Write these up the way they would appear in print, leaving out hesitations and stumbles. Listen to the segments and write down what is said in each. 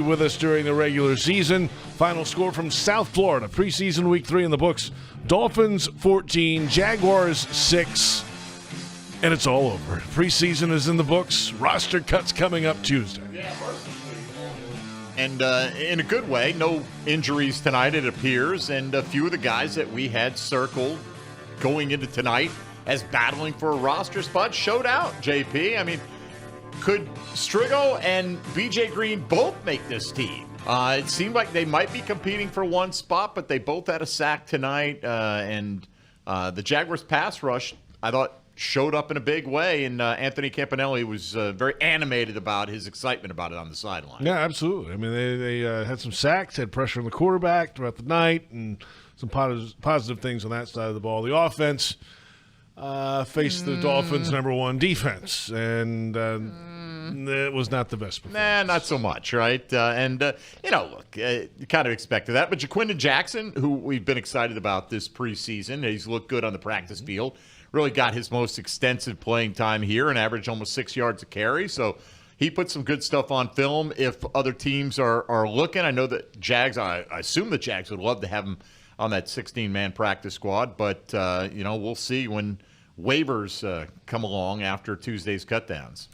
With us during the regular season. Final score from South Florida. Preseason week 3 in the books. Dolphins 14, Jaguars 6, and it's all over. Preseason is in the books. Roster cuts coming up Tuesday. And in a good way, no injuries tonight, it appears, and a few of the guys that we had circled going into tonight as battling for a roster spot showed out, JP. I mean, could Strigo and B.J. Green both make this team? It seemed like they might be competing for one spot, but they both had a sack tonight. And the Jaguars' pass rush, I thought, showed up in a big way. And Anthony Campanelli was very animated about his excitement about it on the sideline. Yeah, absolutely. I mean, they had some sacks, had pressure on the quarterback throughout the night, and some positive things on that side of the ball. The offense faced the Dolphins' number one defense, and it was not the best performance. Nah, not so much, right? Look, you kind of expected that. But Jaquindon Jackson, who we've been excited about this preseason, he's looked good on the practice field, really got his most extensive playing time here and averaged almost 6 yards a carry. So he put some good stuff on film. If other teams are looking, I know that Jags, I assume the Jags would love to have him on that 16-man practice squad. But, we'll see when waivers come along after Tuesday's cutdowns.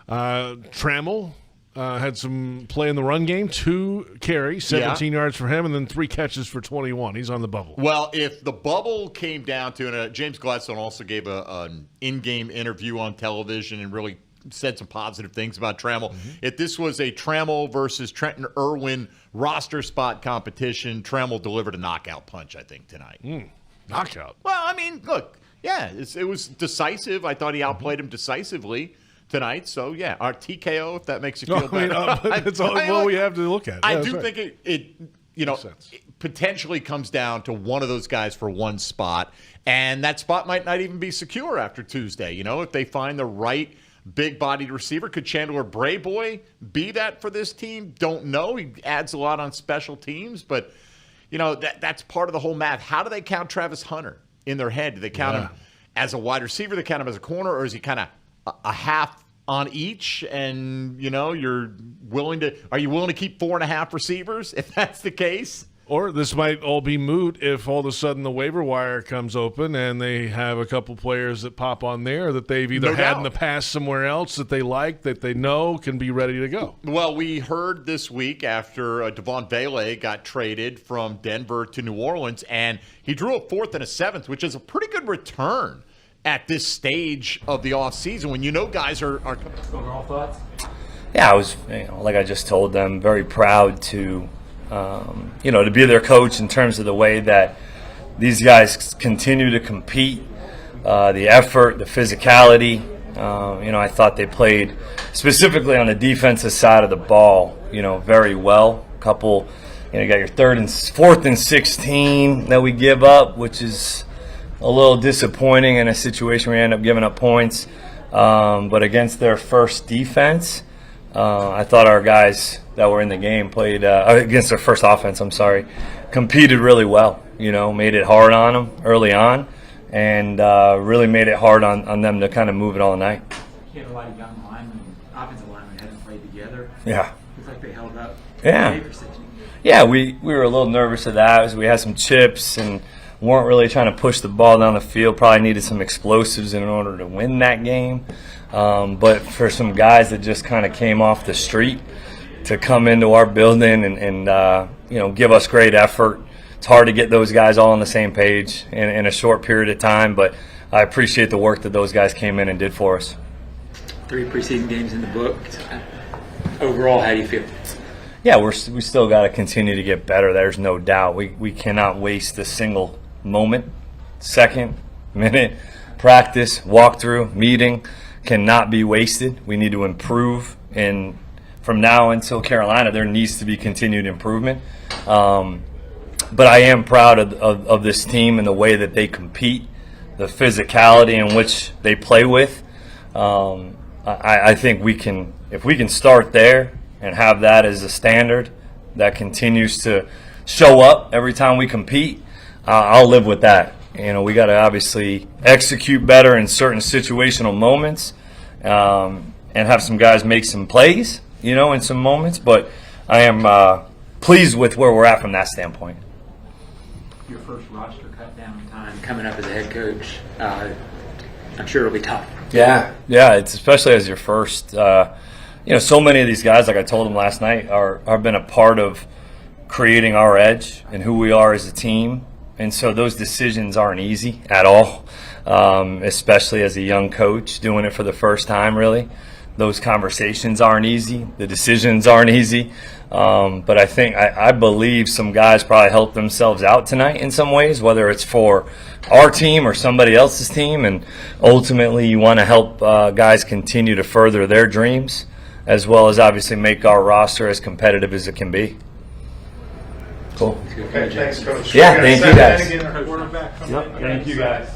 Trammell had some play in the run game, 2 carries, 17 yards for him, and then 3 catches for 21. He's on the bubble. Well, if the bubble came down to, and James Gladstone also gave an in-game interview on television and really said some positive things about Trammell. If this was a Trammell versus Trenton Irwin roster spot competition, Trammell delivered a knockout punch, I think, tonight. Knockout? Well, I mean, look, yeah, it was decisive. I thought he outplayed him decisively tonight. So, yeah, our TKO, if that makes you feel better. That's all we have to look at. I do think it potentially comes down to one of those guys for one spot, and that spot might not even be secure after Tuesday. If they find the right big-bodied receiver. Could Chandler Brayboy be that for this team? Don't know. He adds a lot on special teams, but, that's part of the whole math. How do they count Travis Hunter in their head? Do they count him as a wide receiver? Do they count him as a corner, or is he kind of a half on each, and are you willing to keep 4.5 receivers if that's the case? Or this might all be moot if all of a sudden the waiver wire comes open and they have a couple players that pop on there that they've either had in the past somewhere else that they like, that they know can be ready to go. Well, we heard this week after Devon Vele got traded from Denver to New Orleans, and he drew a 4th and a 7th, which is a pretty good return at this stage of the offseason when guys are overall thoughts? Yeah, I was, like I just told them, very proud to, to be their coach in terms of the way that these guys continue to compete, the effort, the physicality. I thought they played specifically on the defensive side of the ball, very well. A couple, you got your 4th and 16 that we give up, which is a little disappointing in a situation where we end up giving up points. But against their first defense, I thought our guys that were in the game played against their first offense, competed really well. Made it hard on them early on, and really made it hard on them to kind of move it all night. You had a lot of young linemen, offensive linemen hadn't played together. Yeah. Looks like they held up. Yeah. Yeah, we were a little nervous of that as we had some chips and weren't really trying to push the ball down the field. Probably needed some explosives in order to win that game. But for some guys that just kind of came off the street to come into our building and give us great effort, it's hard to get those guys all on the same page in a short period of time. But I appreciate the work that those guys came in and did for us. 3 preseason games in the book. Overall, how do you feel? Yeah, we still got to continue to get better. There's no doubt. We cannot waste a single moment, second, minute, practice, walkthrough, meeting cannot be wasted. We need to improve, and from now until Carolina, there needs to be continued improvement. But I am proud of this team and the way that they compete, the physicality in which they play with. I think if we can start there and have that as a standard that continues to show up every time we compete, I'll live with that. We got to obviously execute better in certain situational moments and have some guys make some plays, in some moments. But I am pleased with where we're at from that standpoint. Your first roster cut down time coming up as a head coach, I'm sure it'll be tough. Yeah, it's especially as your first. So many of these guys, like I told them last night, have been a part of creating our edge and who we are as a team. And so those decisions aren't easy at all, especially as a young coach doing it for the first time, really. Those conversations aren't easy. The decisions aren't easy. But I believe some guys probably helped themselves out tonight in some ways, whether it's for our team or somebody else's team. And ultimately, you want to help guys continue to further their dreams, as well as obviously make our roster as competitive as it can be. Cool. Okay, thanks, Coach. Yeah, thank you, guys. Yep, thank you, guys.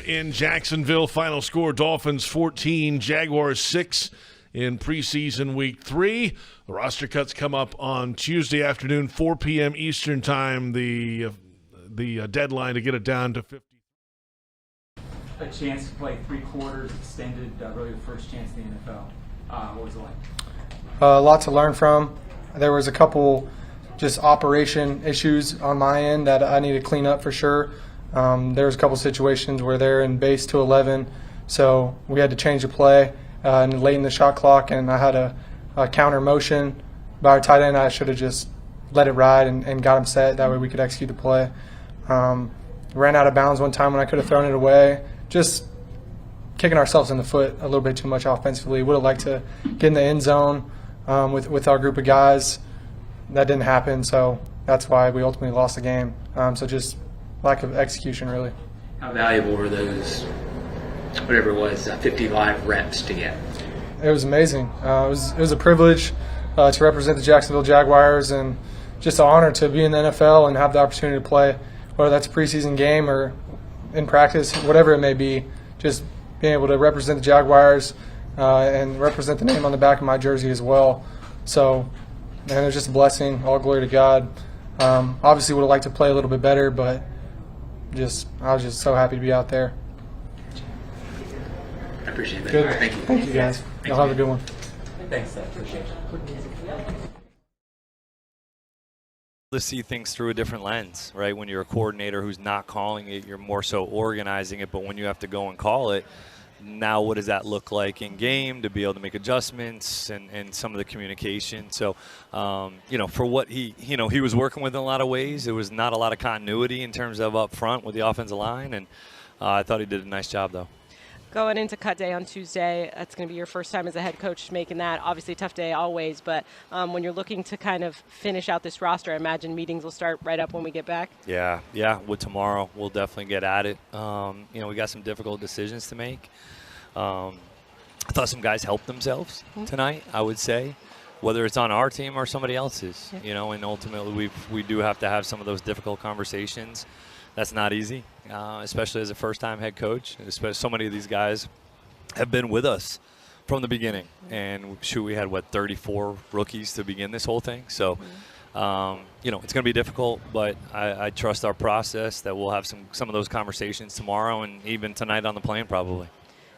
In Jacksonville, final score Dolphins 14, Jaguars 6 in preseason week 3. The roster cuts come up on Tuesday afternoon, 4 p.m. Eastern time, the deadline to get it down to 50. A chance to play 3 quarters extended, really the first chance in the NFL. What was it like? A lot to learn from. There was a couple just operation issues on my end that I need to clean up for sure. There was a couple situations where they're in base to 11, so we had to change the play and late in the shot clock, and I had a counter motion by our tight end. I should have just let it ride and got him set. That way we could execute the play. Ran out of bounds one time when I could have thrown it away. Just kicking ourselves in the foot a little bit too much offensively. Would have liked to get in the end zone with our group of guys. That didn't happen, so that's why we ultimately lost the game. So just lack of execution, really. How valuable were those, whatever it was, 50 live reps to get? It was amazing. It was a privilege to represent the Jacksonville Jaguars, and just an honor to be in the NFL and have the opportunity to play, whether that's a preseason game or in practice, whatever it may be. Just being able to represent the Jaguars and represent the name on the back of my jersey as well. So, man, it was just a blessing. All glory to God. Obviously would have liked to play a little bit better, but I was just so happy to be out there. I appreciate that. Good. All right, thank you. Thank you, guys. Y'all have a good one. Thanks, Seth. Appreciate it. To see things through a different lens, right? When you're a coordinator who's not calling it, you're more so organizing it, but when you have to go and call it, now what does that look like in game to be able to make adjustments and some of the communication? So, for what he was working with in a lot of ways, there was not a lot of continuity in terms of up front with the offensive line, and I thought he did a nice job, though. Going into cut day on Tuesday, that's going to be your first time as a head coach making that. Obviously, a tough day always, but when you're looking to kind of finish out this roster, I imagine meetings will start right up when we get back. Yeah. With tomorrow, we'll definitely get at it. We got some difficult decisions to make. I thought some guys helped themselves tonight, I would say, whether it's on our team or somebody else's. Yeah. And ultimately we do have to have some of those difficult conversations. That's not easy, especially as a first-time head coach. Especially so many of these guys have been with us from the beginning. And, we had, 34 rookies to begin this whole thing. So, it's going to be difficult, but I trust our process that we'll have some of those conversations tomorrow and even tonight on the plane probably.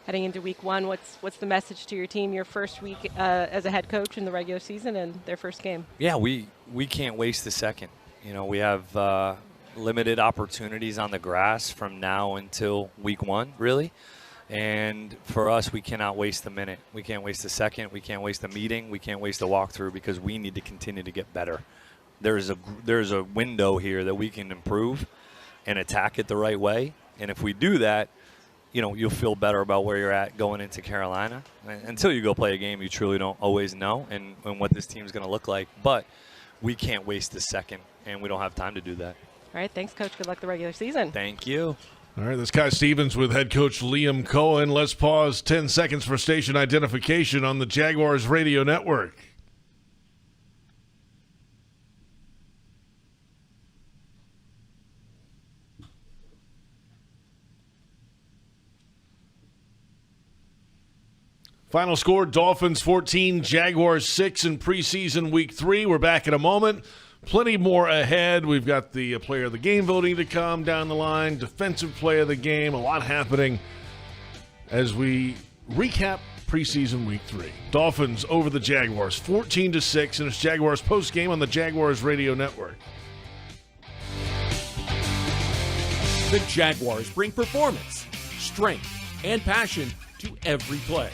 Heading into week 1, what's the message to your team, your first week as a head coach in the regular season and their first game? Yeah, we can't waste a second. We have limited opportunities on the grass from now until week 1, really. And for us, we cannot waste a minute. We can't waste a second. We can't waste a meeting. We can't waste a walkthrough because we need to continue to get better. There's a window here that we can improve and attack it the right way. And if we do that, you'll feel better about where you're at going into Carolina. Until you go play a game, you truly don't always know and what this team's going to look like. But we can't waste a second, and we don't have time to do that. All right, thanks, Coach. Good luck the regular season. Thank you. All right, this Kai Stevens with head coach Liam Cohen. Let's pause 10 seconds for station identification on the Jaguars radio network. Final score, Dolphins 14, Jaguars 6 in preseason week 3. We're back in a moment. Plenty more ahead. We've got the player of the game voting to come down the line, defensive play of the game, a lot happening as we recap preseason week 3. Dolphins over the Jaguars 14-6, and it's Jaguars postgame on the Jaguars Radio Network. The Jaguars bring performance, strength, and passion to every play.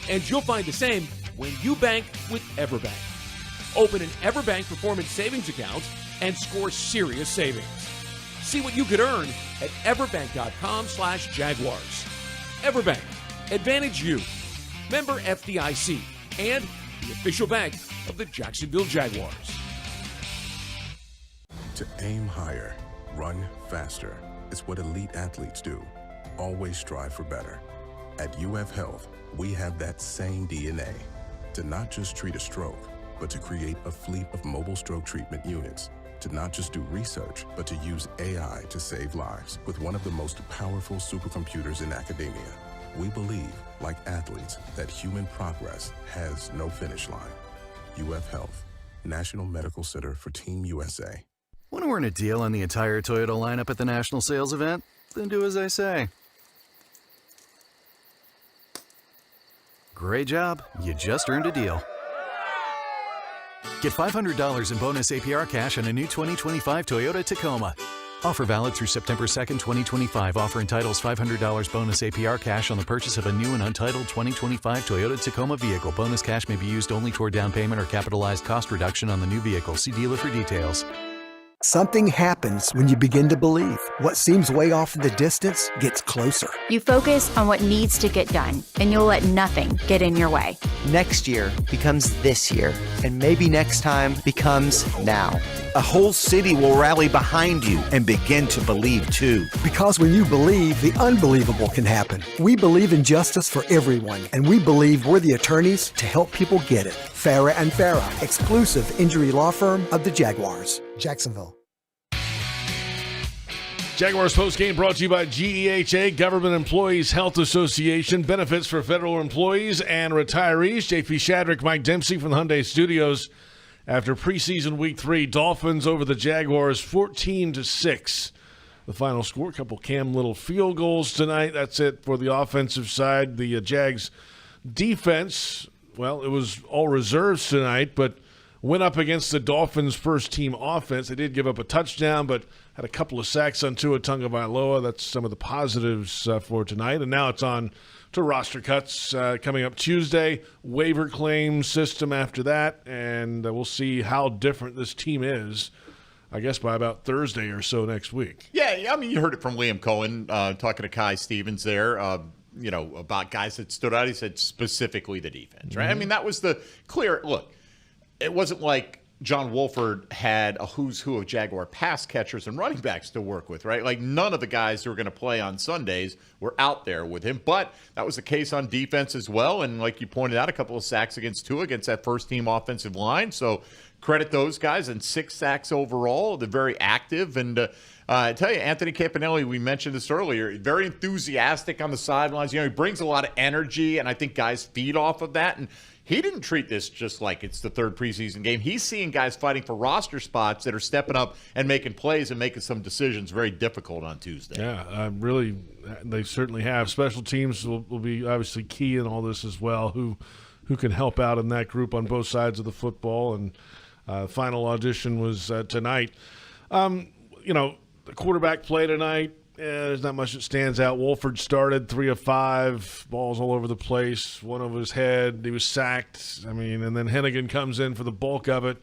And you'll find the same when you bank with EverBank. Open an EverBank Performance Savings account and score serious savings. See what you could earn at everbank.com/Jaguars. EverBank, advantage you. Member FDIC and the official bank of the Jacksonville Jaguars. To aim higher, run faster. It's what elite athletes do. Always strive for better. At UF Health, we have that same DNA to not just treat a stroke, but to create a fleet of mobile stroke treatment units. To not just do research, but to use AI to save lives with one of the most powerful supercomputers in academia. We believe, like athletes, that human progress has no finish line. UF Health, National Medical Center for Team USA. Want to earn a deal on the entire Toyota lineup at the National Sales Event? Then do as I say. Great job. You just earned a deal. Get $500 in bonus APR cash on a new 2025 Toyota Tacoma. Offer valid through September 2nd, 2025. Offer entitles $500 bonus APR cash on the purchase of a new and untitled 2025 Toyota Tacoma vehicle. Bonus cash may be used only toward down payment or capitalized cost reduction on the new vehicle. See dealer for details. Something happens when you begin to believe. What seems way off in the distance gets closer. You focus on what needs to get done, and you'll let nothing get in your way. Next year becomes this year, and maybe next time becomes now. A whole city will rally behind you and begin to believe too. Because when you believe, the unbelievable can happen. We believe in justice for everyone, and we believe we're the attorneys to help people get it. Farah and Farah, exclusive injury law firm of the Jaguars. Jacksonville. Jaguars postgame brought to you by G.E.H.A, Government Employees Health Association. Benefits for federal employees and retirees. JP Shadrick, Mike Dempsey from the Hyundai Studios. After preseason week 3, Dolphins over the Jaguars 14-6. The final score, a couple Cam Little field goals tonight. That's it for the offensive side. The Jags defense, well, it was all reserves tonight, but went up against the Dolphins' first-team offense. They did give up a touchdown, but had a couple of sacks on Tua Tagovailoa. That's some of the positives for tonight. And now it's on to roster cuts coming up Tuesday. Waiver claim system after that, and we'll see how different this team is, I guess, by about Thursday or so next week. Yeah, I mean, you heard it from Liam Cohen talking to Kai Stevens there. About guys that stood out. He said specifically the defense, right? Mm-hmm. I mean, that was the clear look. It wasn't like John Wolford had a who's who of Jaguar pass catchers and running backs to work with, right? Like none of the guys who were going to play on Sundays were out there with him. But that was the case on defense as well. And like you pointed out, a couple of sacks against Tua, against that first-team offensive line. So credit those guys. And 6 sacks overall. They're very active. And I tell you, Anthony Campanelli, we mentioned this earlier, very enthusiastic on the sidelines. You know, he brings a lot of energy, and I think guys feed off of that. And he didn't treat this just like it's the third preseason game. He's seeing guys fighting for roster spots that are stepping up and making plays and making some decisions very difficult on Tuesday. Yeah, really, they certainly have. Special teams will be obviously key in all this as well, who can help out in that group on both sides of the football. And the final audition was tonight. The quarterback play tonight, there's not much that stands out. Wolford started 3 of 5, balls all over the place, one over his head. He was sacked. I mean, and then Hennigan comes in for the bulk of it.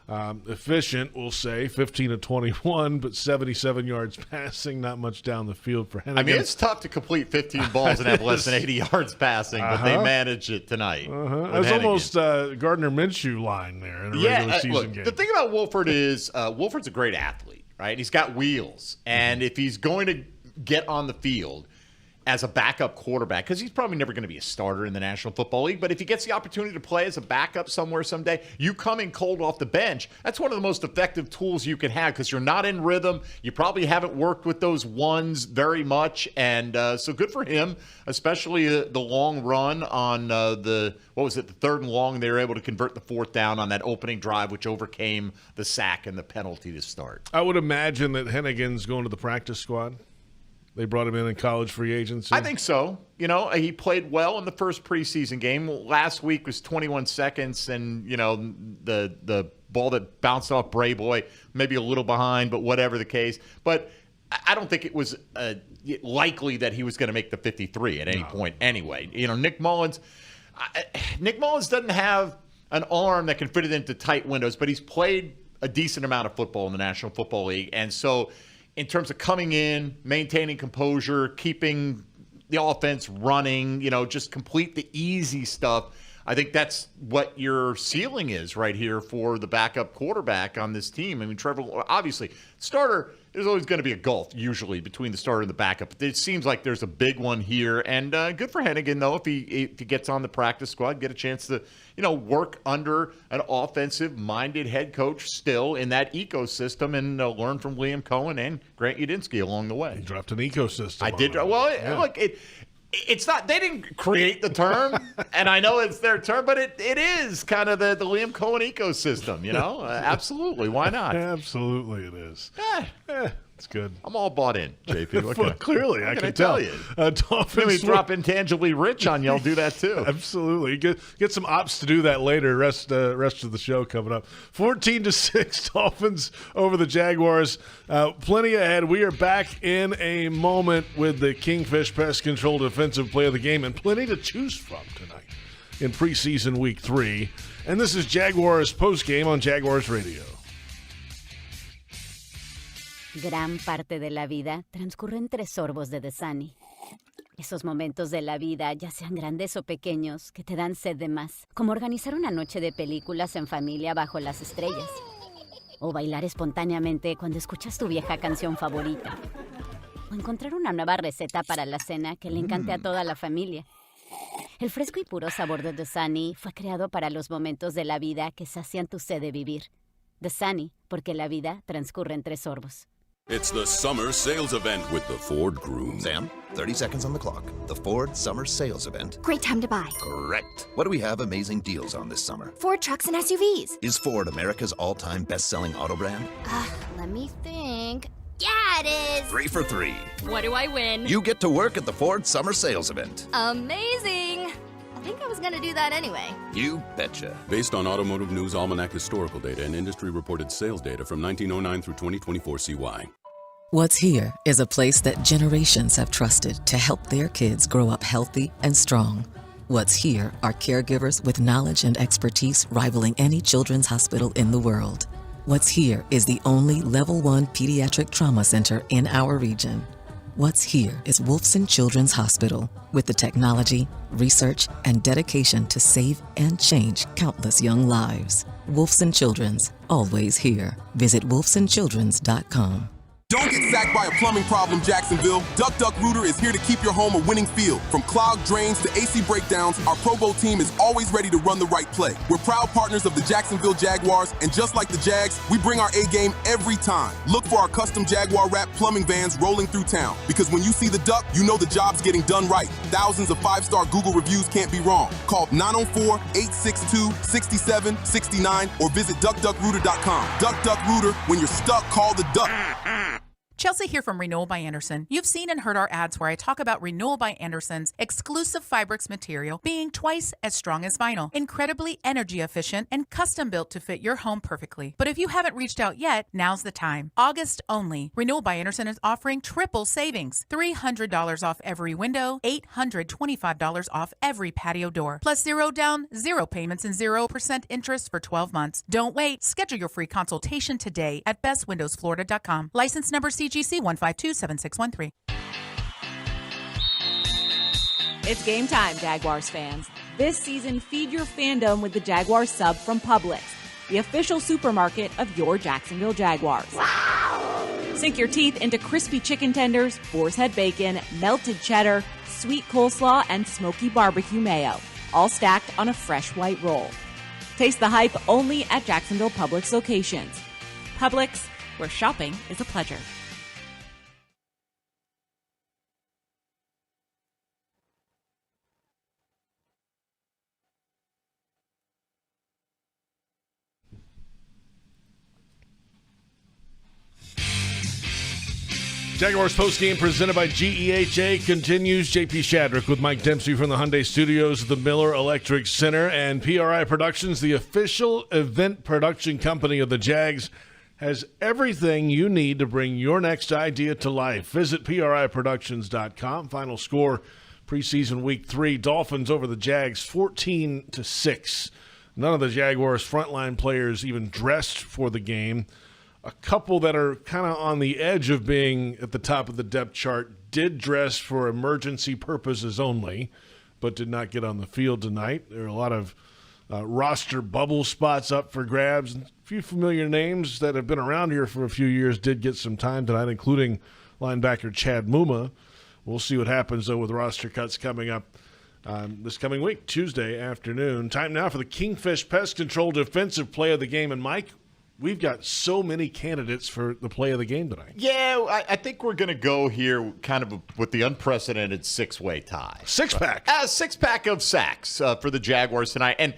Efficient, we'll say, 15 of 21, but 77 yards passing, not much down the field for Hennigan. I mean, it's tough to complete 15 balls and have less than 80 yards passing, but they managed it tonight. It was almost Gardner Minshew line there in a regular season game. The thing about Wolford is Wolford's a great athlete, right? He's got wheels, and if he's going to get on the field as a backup quarterback, because he's probably never going to be a starter in the National Football League, but if he gets the opportunity to play as a backup somewhere someday, you come in cold off the bench. That's one of the most effective tools you can have because you're not in rhythm. You probably haven't worked with those ones very much, and so good for him, especially the long run on the 3rd and long. They were able to convert the 4th down on that opening drive, which overcame the sack and the penalty to start. I would imagine that Hennigan's going to the practice squad. they brought him in college free agency? I think so. He played well in the first preseason game. Last week was 21 seconds, and, the ball that bounced off Brayboy, maybe a little behind, but whatever the case. But I don't think it was likely that he was going to make the 53 at any point anyway. Nick Mullins doesn't have an arm that can fit it into tight windows, but he's played a decent amount of football in the National Football League. And so in terms of coming in, maintaining composure, keeping the offense running, just complete the easy stuff, I think that's what your ceiling is right here for the backup quarterback on this team. I mean, Trevor, obviously, starter, there's always going to be a gulf usually between the starter and the backup. It seems like there's a big one here, and good for Hennigan, though, if he gets on the practice squad, get a chance to, work under an offensive-minded head coach still in that ecosystem and learn from Liam Cohen and Grant Udinski along the way. He dropped an ecosystem. I did. Well, look, it's not, they didn't create the term, and I know it's their term, but it is kind of the Liam Cohen ecosystem, absolutely. Why not? Absolutely it is. It's good. I'm all bought in, JP. Clearly, I can tell you. Dolphins maybe drop intangibly rich on you. I'll do that too. Absolutely. Get some ops to do that later. Rest of the show coming up. 14-6 Dolphins over the Jaguars. Plenty ahead. We are back in a moment with the Kingfish Pest Control Defensive Play of the Game, and plenty to choose from tonight in preseason week 3. And this is Jaguars postgame on Jaguars Radio. Gran parte de la vida transcurre entre sorbos de Dasani. Esos momentos de la vida, ya sean grandes o pequeños, que te dan sed de más. Como organizar una noche de películas en familia bajo las estrellas. O bailar espontáneamente cuando escuchas tu vieja canción favorita. O encontrar una nueva receta para la cena que le encante a toda la familia. El fresco y puro sabor de Dasani fue creado para los momentos de la vida que sacian tu sed de vivir. Dasani, porque la vida transcurre entre sorbos. It's the summer sales event with the Ford Groom. Sam, 30 seconds on the clock. The Ford Summer Sales Event. Great time to buy. Correct. What do we have amazing deals on this summer? Ford trucks and SUVs. Is Ford America's all-time best-selling auto brand? Let me think. Yeah, it is. 3 for 3. What do I win? You get to work at the Ford Summer Sales Event. Amazing. I think I was going to do that anyway. You betcha. Based on Automotive News Almanac historical data and industry-reported sales data from 1909 through 2024 CY. What's Here is a place that generations have trusted to help their kids grow up healthy and strong. What's Here are caregivers with knowledge and expertise rivaling any children's hospital in the world. What's Here is the only Level 1 pediatric trauma center in our region. What's Here is Wolfson Children's Hospital with the technology, research, and dedication to save and change countless young lives. Wolfson Children's, always here. Visit wolfsonchildrens.com. Don't get sacked by a plumbing problem, Jacksonville. Duck Rooter is here to keep your home a winning field. From clogged drains to AC breakdowns, our Pro Bowl team is always ready to run the right play. We're proud partners of the Jacksonville Jaguars, and just like the Jags, we bring our A-game every time. Look for our custom Jaguar wrap plumbing vans rolling through town, because when you see the Duck, you know the job's getting done right. Thousands of 5-star Google reviews can't be wrong. Call 904-862-6769 or visit duckduckrooter.com. Duck Rooter, when you're stuck, call the Duck. Chelsea here from Renewal by Anderson. You've seen and heard our ads where I talk about Renewal by Anderson's exclusive Fibrix material being twice as strong as vinyl, incredibly energy efficient, and custom built to fit your home perfectly. But if you haven't reached out yet, now's the time. August only. Renewal by Anderson is offering triple savings. $300 off every window, $825 off every patio door, plus 0 down, 0 payments, and 0% interest for 12 months. Don't wait. Schedule your free consultation today at bestwindowsflorida.com. License number CGC 1527613. It's game time, Jaguars fans. This season, feed your fandom with the Jaguars sub from Publix, the official supermarket of your Jacksonville Jaguars. Wow! Sink your teeth into crispy chicken tenders, boar's head bacon, melted cheddar, sweet coleslaw, and smoky barbecue mayo, all stacked on a fresh white roll. Taste the hype only at Jacksonville Publix locations. Publix, where shopping is a pleasure. Jaguars postgame presented by G.E.H.A. continues. J.P. Shadrick with Mike Dempsey from the Hyundai Studios, the Miller Electric Center, and PRI Productions, the official event production company of the Jags, has everything you need to bring your next idea to life. Visit PRIProductions.com. Final score, preseason week 3, Dolphins over the Jags 14-6. None of the Jaguars' frontline players even dressed for the game. A couple that are kind of on the edge of being at the top of the depth chart did dress for emergency purposes only, but did not get on the field tonight. There are a lot of roster bubble spots up for grabs. A few familiar names that have been around here for a few years did get some time tonight, including linebacker Chad Muma. We'll see what happens, though, with roster cuts coming up this coming week, Tuesday afternoon. Time now for the Kingfish Pest Control Defensive Play of the Game. And, Mike, we've got so many candidates for the play of the game tonight. Yeah, I think we're going to go here kind of with the unprecedented six-way tie. Six-pack. Six-pack of sacks for the Jaguars tonight. And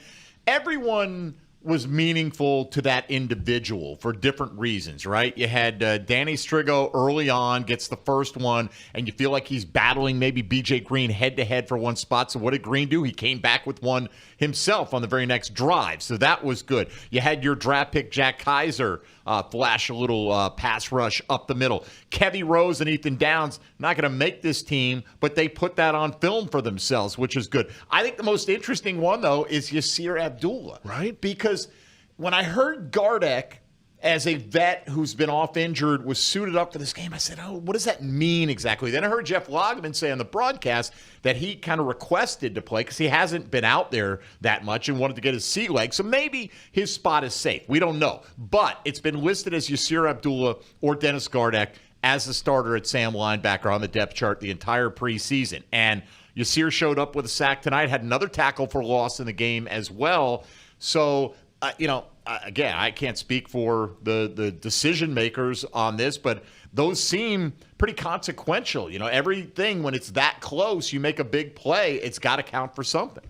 everyone was meaningful to that individual for different reasons, right? You had Danny Strigo early on, gets the first one, and you feel like he's battling maybe B.J. Green head-to-head for one spot. So what did Green do? He came back with one himself on the very next drive. So that was good. You had your draft pick, Jack Kaiser, flash a little pass rush up the middle. Kevy Rose and Ethan Downs, not going to make this team, but they put that on film for themselves, which is good. I think the most interesting one, though, is Yasir Abdullah. Right. Because when I heard Gardeck, as a vet who's been off injured, was suited up for this game, I said, oh, what does that mean exactly? Then I heard Jeff Loggeman say on the broadcast that he kind of requested to play because he hasn't been out there that much and wanted to get his sea leg. So maybe his spot is safe. We don't know. But it's been listed as Yasir Abdullah or Dennis Gardeck as the starter at Sam linebacker on the depth chart the entire preseason. And Yasir showed up with a sack tonight, had another tackle for loss in the game as well. So, again, I can't speak for the decision makers on this, but those seem pretty consequential. Everything, when it's that close, you make a big play, it's got to count for something.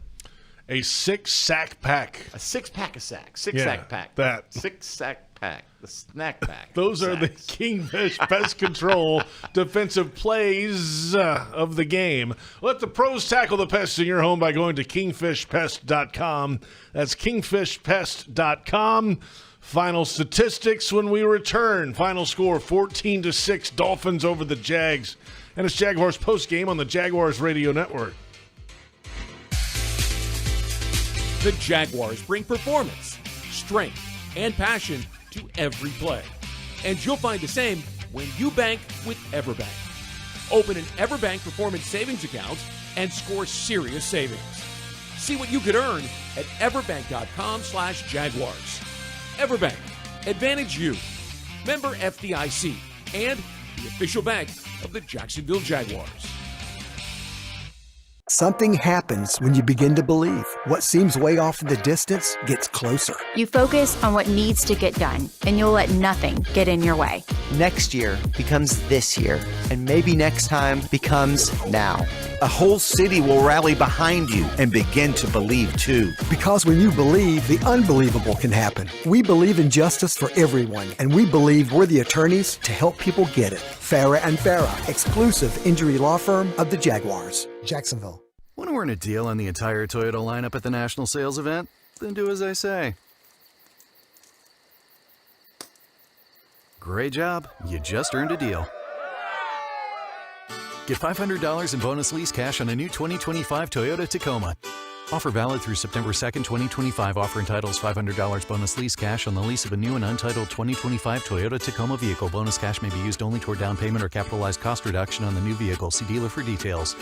A six-sack pack. A six-pack of sacks. Six-sack pack. That. Six-sack pack. The snack pack. Those are the Kingfish Pest Control defensive plays of the game. Let the pros tackle the pests in your home by going to kingfishpest.com. That's kingfishpest.com. Final statistics when we return. Final score 14-6, Dolphins over the Jags. And it's Jaguars postgame on the Jaguars Radio Network. The Jaguars bring performance, strength, and passion to every play. And you'll find the same when you bank with EverBank. Open an EverBank Performance Savings account and score serious savings. See what you could earn at everbank.com/Jaguars. EverBank, Advantage You. Member FDIC and the official bank of the Jacksonville Jaguars. Something happens when you begin to believe. What seems way off in the distance gets closer. You focus on what needs to get done, and you'll let nothing get in your way. Next year becomes this year, and maybe next time becomes now. A whole city will rally behind you and begin to believe too. Because when you believe, the unbelievable can happen. We believe in justice for everyone, and we believe we're the attorneys to help people get it. Farah and Farah, exclusive injury law firm of the Jaguars. Jacksonville. Want to earn a deal on the entire Toyota lineup at the national sales event? Then do as I say. Great job. You just earned a deal. Get $500 in bonus lease cash on a new 2025 Toyota Tacoma. Offer valid through September 2nd, 2025. Offer entitles $500 bonus lease cash on the lease of a new and untitled 2025 Toyota Tacoma vehicle. Bonus cash may be used only toward down payment or capitalized cost reduction on the new vehicle. See dealer for details.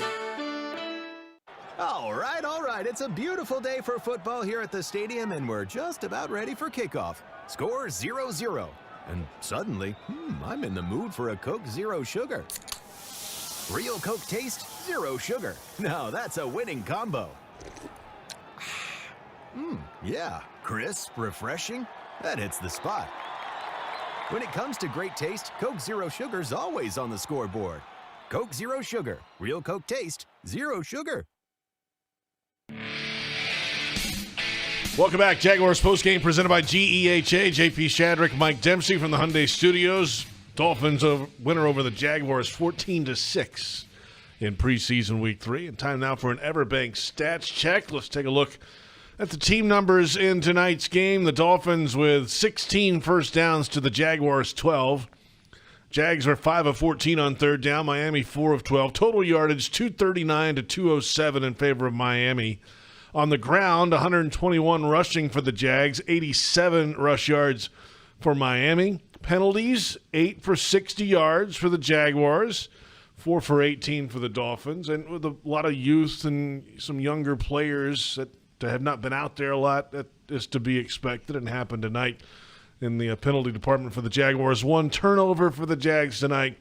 All right. It's a beautiful day for football here at the stadium, and we're just about ready for kickoff. Score 0-0. And suddenly, I'm in the mood for a Coke Zero Sugar. Real Coke taste, zero sugar. Now that's a winning combo. Yeah, crisp, refreshing. That hits the spot. When it comes to great taste, Coke Zero Sugar's always on the scoreboard. Coke Zero Sugar. Real Coke taste, zero sugar. Welcome back. Jaguars postgame presented by G.E.H.A. J.P. Shadrick, Mike Dempsey from the Hyundai Studios. Dolphins winner over the Jaguars 14-6 in preseason week 3. And time now for an Everbank stats check. Let's take a look at the team numbers in tonight's game. The Dolphins with 16 first downs to the Jaguars 12. Jags are 5 of 14 on third down. Miami 4 of 12. Total yardage 239 to 207 in favor of Miami. On the ground, 121 rushing for the Jags, 87 rush yards for Miami. Penalties, 8 for 60 yards for the Jaguars, 4 for 18 for the Dolphins. And with a lot of youth and some younger players that have not been out there a lot, that is to be expected and happened tonight in the penalty department for the Jaguars. 1 turnover for the Jags tonight.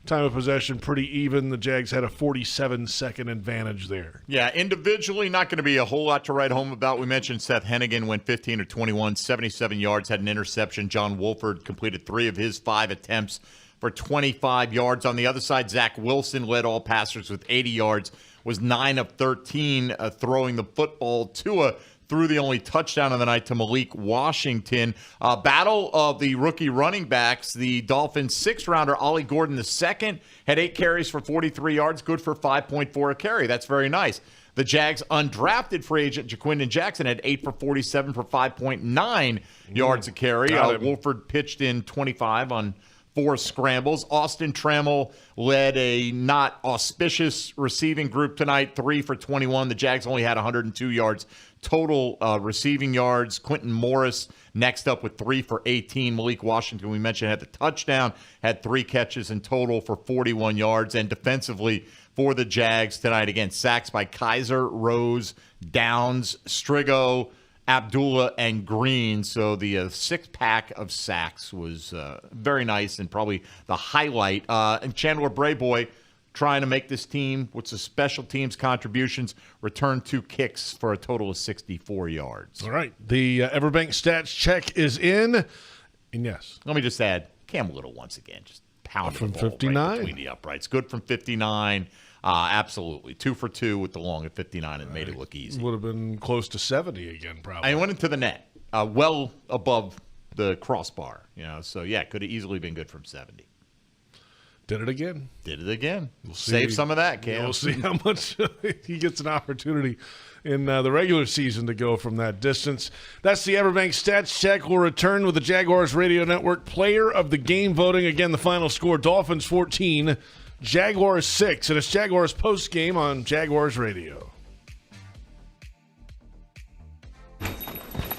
Time of possession pretty even. The Jags had a 47-second advantage there. Yeah, individually, not going to be a whole lot to write home about. We mentioned Seth Hennigan went 15 of 21, 77 yards, had an interception. John Wolford completed 3 of his 5 attempts for 25 yards. On the other side, Zach Wilson led all passers with 80 yards, was 9 of 13 throwing the football. Tua threw the only touchdown of the night to Malik Washington. Battle of the rookie running backs. The Dolphins' 6th-rounder, Ollie Gordon II, had 8 carries for 43 yards, good for 5.4 a carry. That's very nice. The Jags' undrafted free agent, Jaquindon Jackson, had 8 for 47 for 5.9 yards a carry. Wolford pitched in 25 on 4 scrambles. Austin Trammell led a not auspicious receiving group tonight, 3 for 21. The Jags only had 102 yards total receiving yards. Quentin Morris next up with 3 for 18. Malik Washington, we mentioned, had the touchdown, had 3 catches in total for 41 yards. And defensively for the Jags tonight, again, sacks by Kaiser, Rose, Downs, Strigo, Abdullah, and Green. So the 6-pack of sacks was very nice and probably the highlight. And Chandler Brayboy trying to make this team, with the special teams contributions, return 2 kicks for a total of 64 yards. All right. The Everbank stats check is in. And yes. Let me just add, Cam Little once again, just pounded from the ball 59 right between the uprights. Good from 59. Absolutely. 2 for 2 with the long at 59 and made it look easy. Would have been close to 70 again, probably. And went into the net, well above the crossbar. So yeah, could have easily been good from 70. Did it again. We'll save some of that, Cam. We'll see how much he gets an opportunity in the regular season to go from that distance. That's the Everbank Stats Check. We'll return with the Jaguars Radio Network Player of the Game voting. Again, the final score, Dolphins 14, Jaguars 6. And it's Jaguars postgame on Jaguars Radio.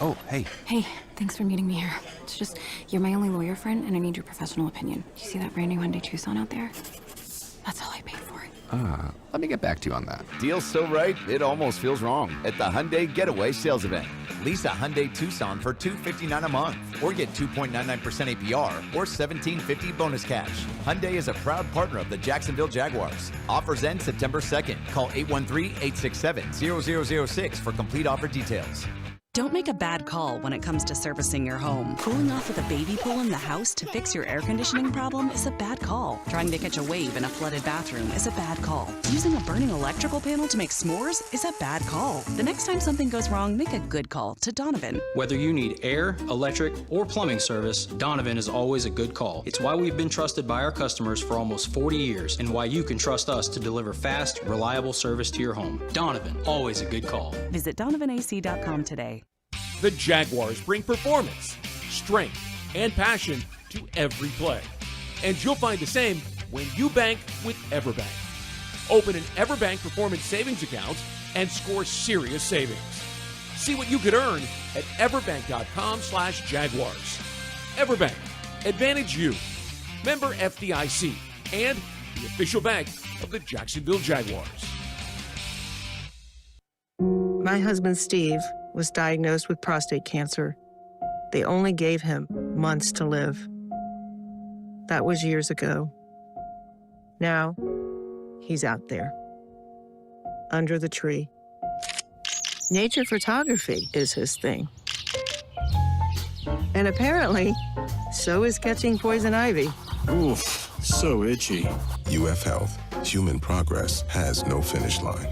Oh, hey. Hey, thanks for meeting me here. It's just, you're my only lawyer friend, and I need your professional opinion. You see that brand new Hyundai Tucson out there? That's all I paid for it. Let me get back to you on that. Deal's so right, it almost feels wrong. At the Hyundai Getaway Sales Event. Lease a Hyundai Tucson for $259 a month, or get 2.99% APR, or $1,750 bonus cash. Hyundai is a proud partner of the Jacksonville Jaguars. Offers end September 2nd. Call 813-867-0006 for complete offer details. Don't make a bad call when it comes to servicing your home. Cooling off with a baby pool in the house to fix your air conditioning problem is a bad call. Trying to catch a wave in a flooded bathroom is a bad call. Using a burning electrical panel to make s'mores is a bad call. The next time something goes wrong, make a good call to Donovan. Whether you need air, electric, or plumbing service, Donovan is always a good call. It's why we've been trusted by our customers for almost 40 years and why you can trust us to deliver fast, reliable service to your home. Donovan, always a good call. Visit DonovanAC.com today. The Jaguars bring performance, strength, and passion to every play. And you'll find the same when you bank with Everbank. Open an Everbank Performance Savings account and score serious savings. See what you could earn at everbank.com/Jaguars. Everbank, advantage you. Member FDIC and the official bank of the Jacksonville Jaguars. My husband, Steve, was diagnosed with prostate cancer. They only gave him months to live. That was years ago. Now, he's out there, under the tree. Nature photography is his thing. And apparently, so is catching poison ivy. Oof, so itchy. UF Health, human progress has no finish line.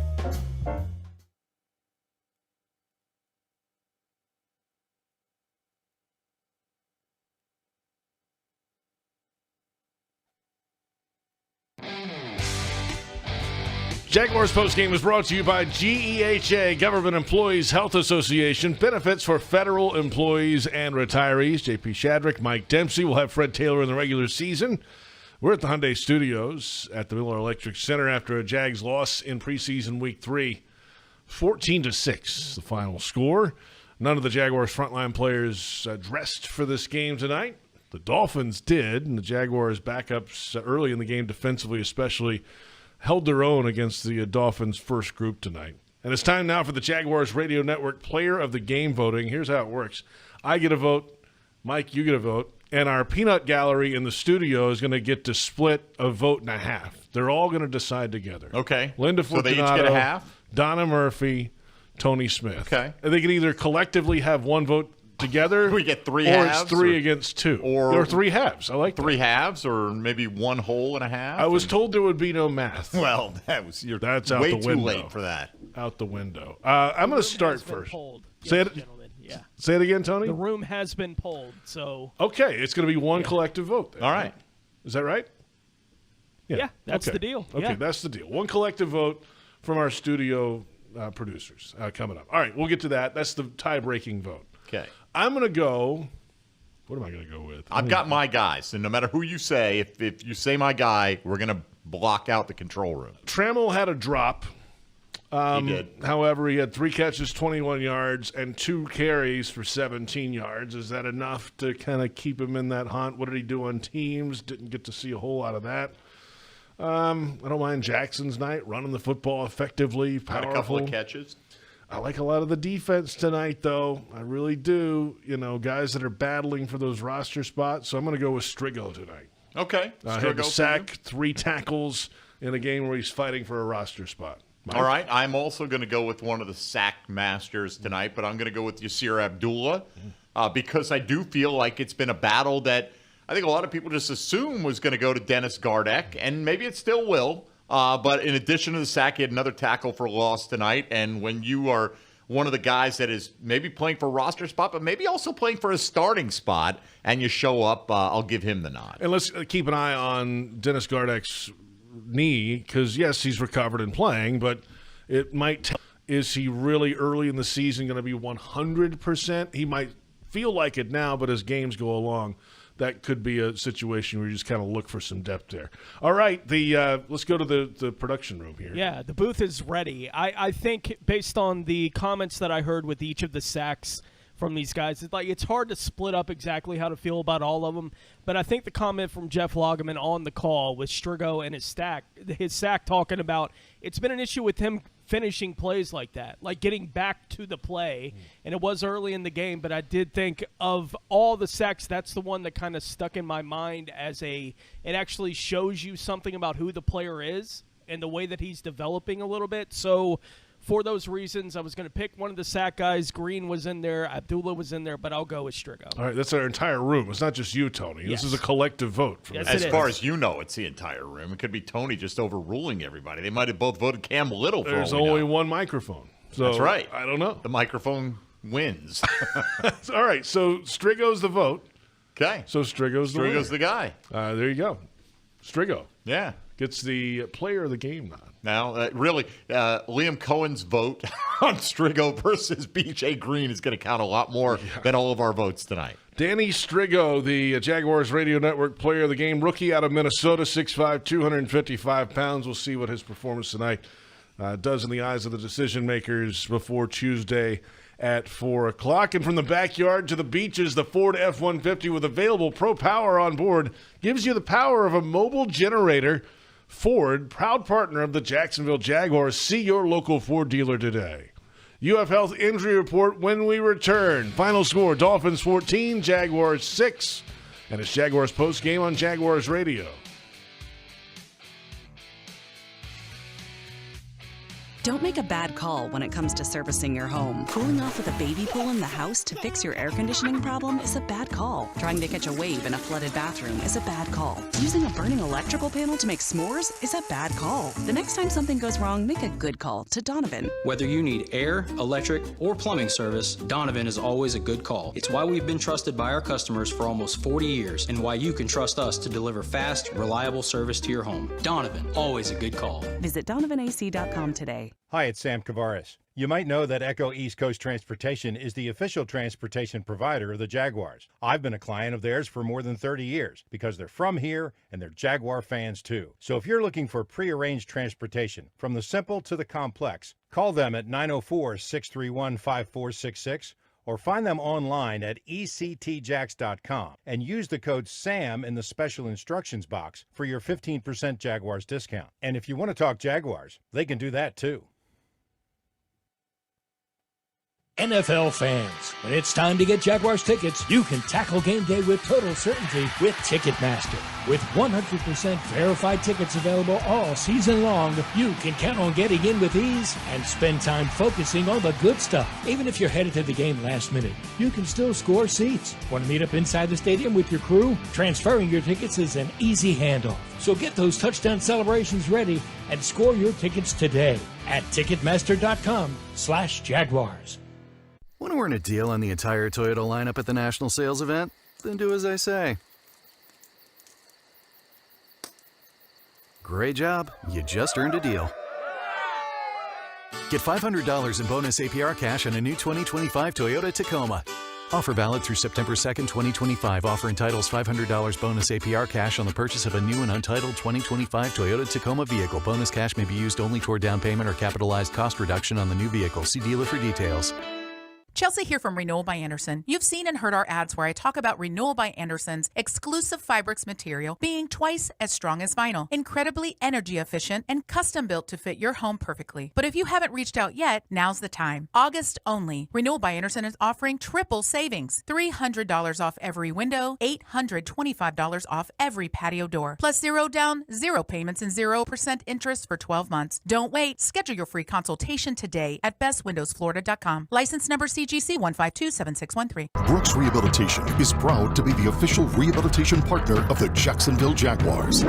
Jaguars postgame is brought to you by G.E.H.A, Government Employees Health Association. Benefits for federal employees and retirees. J.P. Shadrick, Mike Dempsey. We'll have Fred Taylor in the regular season. We're at the Hyundai Studios at the Miller Electric Center after a Jags loss in preseason week 3. 14-6, the final score. None of the Jaguars' frontline players dressed for this game tonight. The Dolphins did, and the Jaguars' backups early in the game defensively especially held their own against the Dolphins' first group tonight. And it's time now for the Jaguars Radio Network Player of the Game voting. Here's how it works. I get a vote. Mike, you get a vote. And our peanut gallery in the studio is going to get to split a vote and a half. They're all going to decide together. Okay. Linda So they each Fortunato, get a half? Donna Murphy, Tony Smith. Okay. And they can either collectively have one vote together. We get three or halves. It's 3 against 2. Or 3 halves. I like that. 3 halves, or maybe 1 whole and a half. I was told there would be no math. Well, that's out way the window. too Late for that. Out the window. I'm going to start first. Say it. Yeah. Say it again, Tony. The room has been polled, so. Okay, it's going to be one collective vote then. All right. Is that right? Yeah, that's okay. the deal. Okay, Yeah. that's the deal. One collective vote from our studio producers coming up. All right, we'll get to that. That's the tie-breaking vote. Okay. I'm going to go. What am I going to go with? I've got my guys, and no matter who you say, if you say my guy, we're going to block out the control room. Trammell had a drop. He did. However, he had 3 catches, 21 yards, and 2 carries for 17 yards. Is that enough to kind of keep him in that hunt? What did he do on teams? Didn't get to see a whole lot of that. I don't mind Jackson's night, running the football effectively, powerful. Had a couple of catches. I like a lot of the defense tonight, though. I really do. You know, guys that are battling for those roster spots. So I'm going to go with Strigo tonight. Okay. Had the sack, 3 tackles in a game where he's fighting for a roster spot. Mike? All right. I'm also going to go with one of the sack masters tonight, but I'm going to go with Yasir Abdullah because I do feel like it's been a battle that I think a lot of people just assume was going to go to Dennis Gardeck, and maybe it still will. But in addition to the sack, he had another tackle for loss tonight. And when you are one of the guys that is maybe playing for a roster spot, but maybe also playing for a starting spot, and you show up, I'll give him the nod. And let's keep an eye on Dennis Gardeck's knee because, yes, he's recovered and playing, but it might tell, is he really early in the season going to be 100%? He might feel like it now, but as games go along, that could be a situation where you just kind of look for some depth there. All right, let's go to the production room here. Yeah, the booth is ready. I think based on the comments that I heard with each of the sacks from these guys, it's hard to split up exactly how to feel about all of them. But I think the comment from Jeff Lageman on the call with Strigo and his sack talking about it's been an issue with him finishing plays like that, like getting back to the play. And it was early in the game, but I did think of all the sacks, that's the one that kind of stuck in my mind as it actually shows you something about who the player is and the way that he's developing a little bit. So for those reasons, I was going to pick one of the sack guys. Green was in there. Abdullah was in there, but I'll go with Strigo. All right, that's our entire room. It's not just you, Tony. Yes. This is a collective vote. Yes, as far as you know, it's the entire room. It could be Tony just overruling everybody. They might have both voted Cam Little for There's all we only know. one microphone. So That's right. I don't know. The microphone wins. All right, so Strigo's the vote. Okay. So Strigo's the guy. There you go. Strigo. Yeah. Gets the player of the game nod. Now, really, Liam Cohen's vote on Strigo versus B.J. Green is going to count a lot more than all of our votes tonight. Danny Strigo, the Jaguars Radio Network player of the game, rookie out of Minnesota, 6'5", 255 pounds. We'll see what his performance tonight does in the eyes of the decision makers before Tuesday at 4 o'clock. And from the backyard to the beaches, the Ford F-150 with available Pro Power on board gives you the power of a mobile generator. Ford, proud partner of the Jacksonville Jaguars. See your local Ford dealer today. UF Health injury report when we return. Final score, Dolphins 14, Jaguars 6. And it's Jaguars postgame on Jaguars Radio. Don't make a bad call when it comes to servicing your home. Cooling off with a baby pool in the house to fix your air conditioning problem is a bad call. Trying to catch a wave in a flooded bathroom is a bad call. Using a burning electrical panel to make s'mores is a bad call. The next time something goes wrong, make a good call to Donovan. Whether you need air, electric, or plumbing service, Donovan is always a good call. It's why we've been trusted by our customers for almost 40 years and why you can trust us to deliver fast, reliable service to your home. Donovan, always a good call. Visit DonovanAC.com today. Hi, it's Sam Kavaris. You might know that Echo East Coast Transportation is the official transportation provider of the Jaguars. I've been a client of theirs for more than 30 years because they're from here and they're Jaguar fans too. So if you're looking for prearranged transportation, from the simple to the complex, call them at 904-631-5466 or find them online at ectjax.com and use the code SAM in the special instructions box for your 15% Jaguars discount. And if you want to talk Jaguars, they can do that too. NFL fans, when it's time to get Jaguars tickets, you can tackle game day with total certainty with Ticketmaster. With 100% verified tickets available all season long, you can count on getting in with ease and spend time focusing on the good stuff. Even if you're headed to the game last minute, you can still score seats. Want to meet up inside the stadium with your crew? Transferring your tickets is an easy handoff. So get those touchdown celebrations ready and score your tickets today at Ticketmaster.com/Jaguars. Want to earn a deal on the entire Toyota lineup at the national sales event? Then do as I say. Great job. You just earned a deal. Get $500 in bonus APR cash on a new 2025 Toyota Tacoma. Offer valid through September 2nd, 2025. Offer entitles $500 bonus APR cash on the purchase of a new and untitled 2025 Toyota Tacoma vehicle. Bonus cash may be used only toward down payment or capitalized cost reduction on the new vehicle. See dealer for details. Chelsea here from Renewal by Anderson. You've seen and heard our ads where I talk about Renewal by Anderson's exclusive Fibrix material being twice as strong as vinyl, incredibly energy efficient, and custom built to fit your home perfectly. But if you haven't reached out yet, now's the time. August only. Renewal by Anderson is offering triple savings. $300 off every window, $825 off every patio door, plus 0 down, 0 payments, and 0% interest for 12 months. Don't wait. Schedule your free consultation today at bestwindowsflorida.com. License number CGC 1527613. Brooks Rehabilitation is proud to be the official rehabilitation partner of the Jacksonville Jaguars.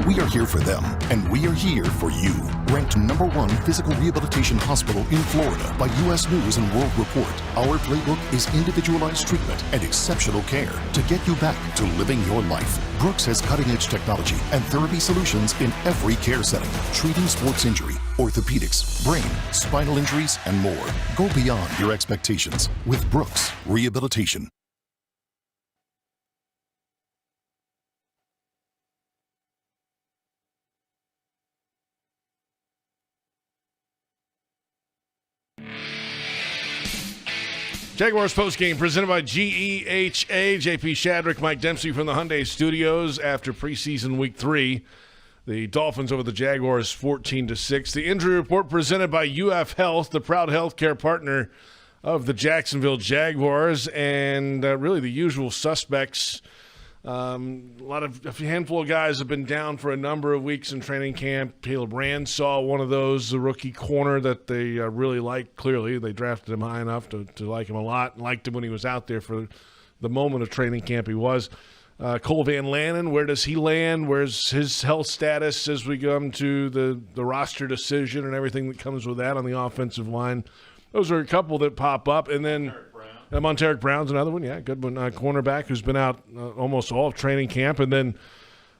We are here for them, and we are here for you. Ranked #1 physical rehabilitation hospital in Florida by U.S. News and World Report, our playbook is individualized treatment and exceptional care to get you back to living your life. Brooks has cutting-edge technology and therapy solutions in every care setting, treating sports injury, orthopedics, brain, spinal injuries, and more. Go beyond your expectations with Brooks Rehabilitation. Jaguars postgame presented by G.E.H.A. J.P. Shadrick, Mike Dempsey from the Hyundai Studios after preseason week 3. The Dolphins over the Jaguars 14-6. The injury report presented by UF Health, the proud healthcare partner of the Jacksonville Jaguars, and really the usual suspects. A handful of guys have been down for a number of weeks in training camp. Caleb Ransaw, one of those, the rookie corner that they really like. Clearly, they drafted him high enough to like him a lot. Liked him when he was out there for the moment of training camp. He was. Cole Van Lanen, where does he land? Where's his health status as we come to the roster decision and everything that comes with that on the offensive line? Those are a couple that pop up. And then Monteric Brown's another one. Yeah, good one. Cornerback who's been out almost all of training camp. And then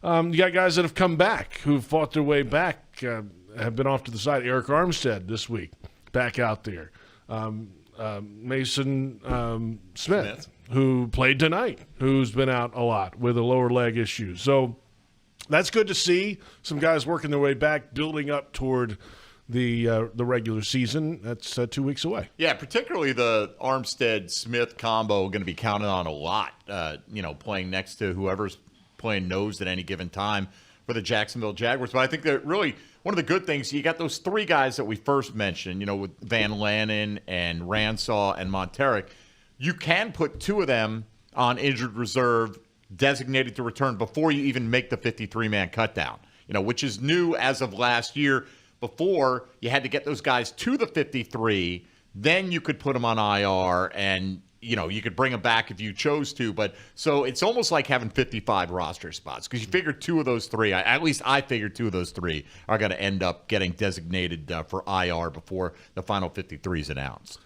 you got guys that have come back, who've fought their way back, have been off to the side. Eric Armstead this week, back out there. Mason Smith, who played tonight, who's been out a lot with a lower leg issue. So that's good to see. Some guys working their way back, building up toward the regular season. That's 2 weeks away. Yeah, particularly the Armstead-Smith combo going to be counted on a lot, playing next to whoever's playing nose at any given time for the Jacksonville Jaguars. But I think that really one of the good things, you got those three guys that we first mentioned, with Van Lanen and Ransaw and Monteric. You can put two of them on injured reserve, designated to return before you even make the 53-man cutdown, which is new as of last year. before you had to get those guys to the 53, then you could put them on IR and you could bring them back if you chose to. But so it's almost like having 55 roster spots because you figure two of those three, at least I figured two of those three are going to end up getting designated for IR before the final 53 is announced.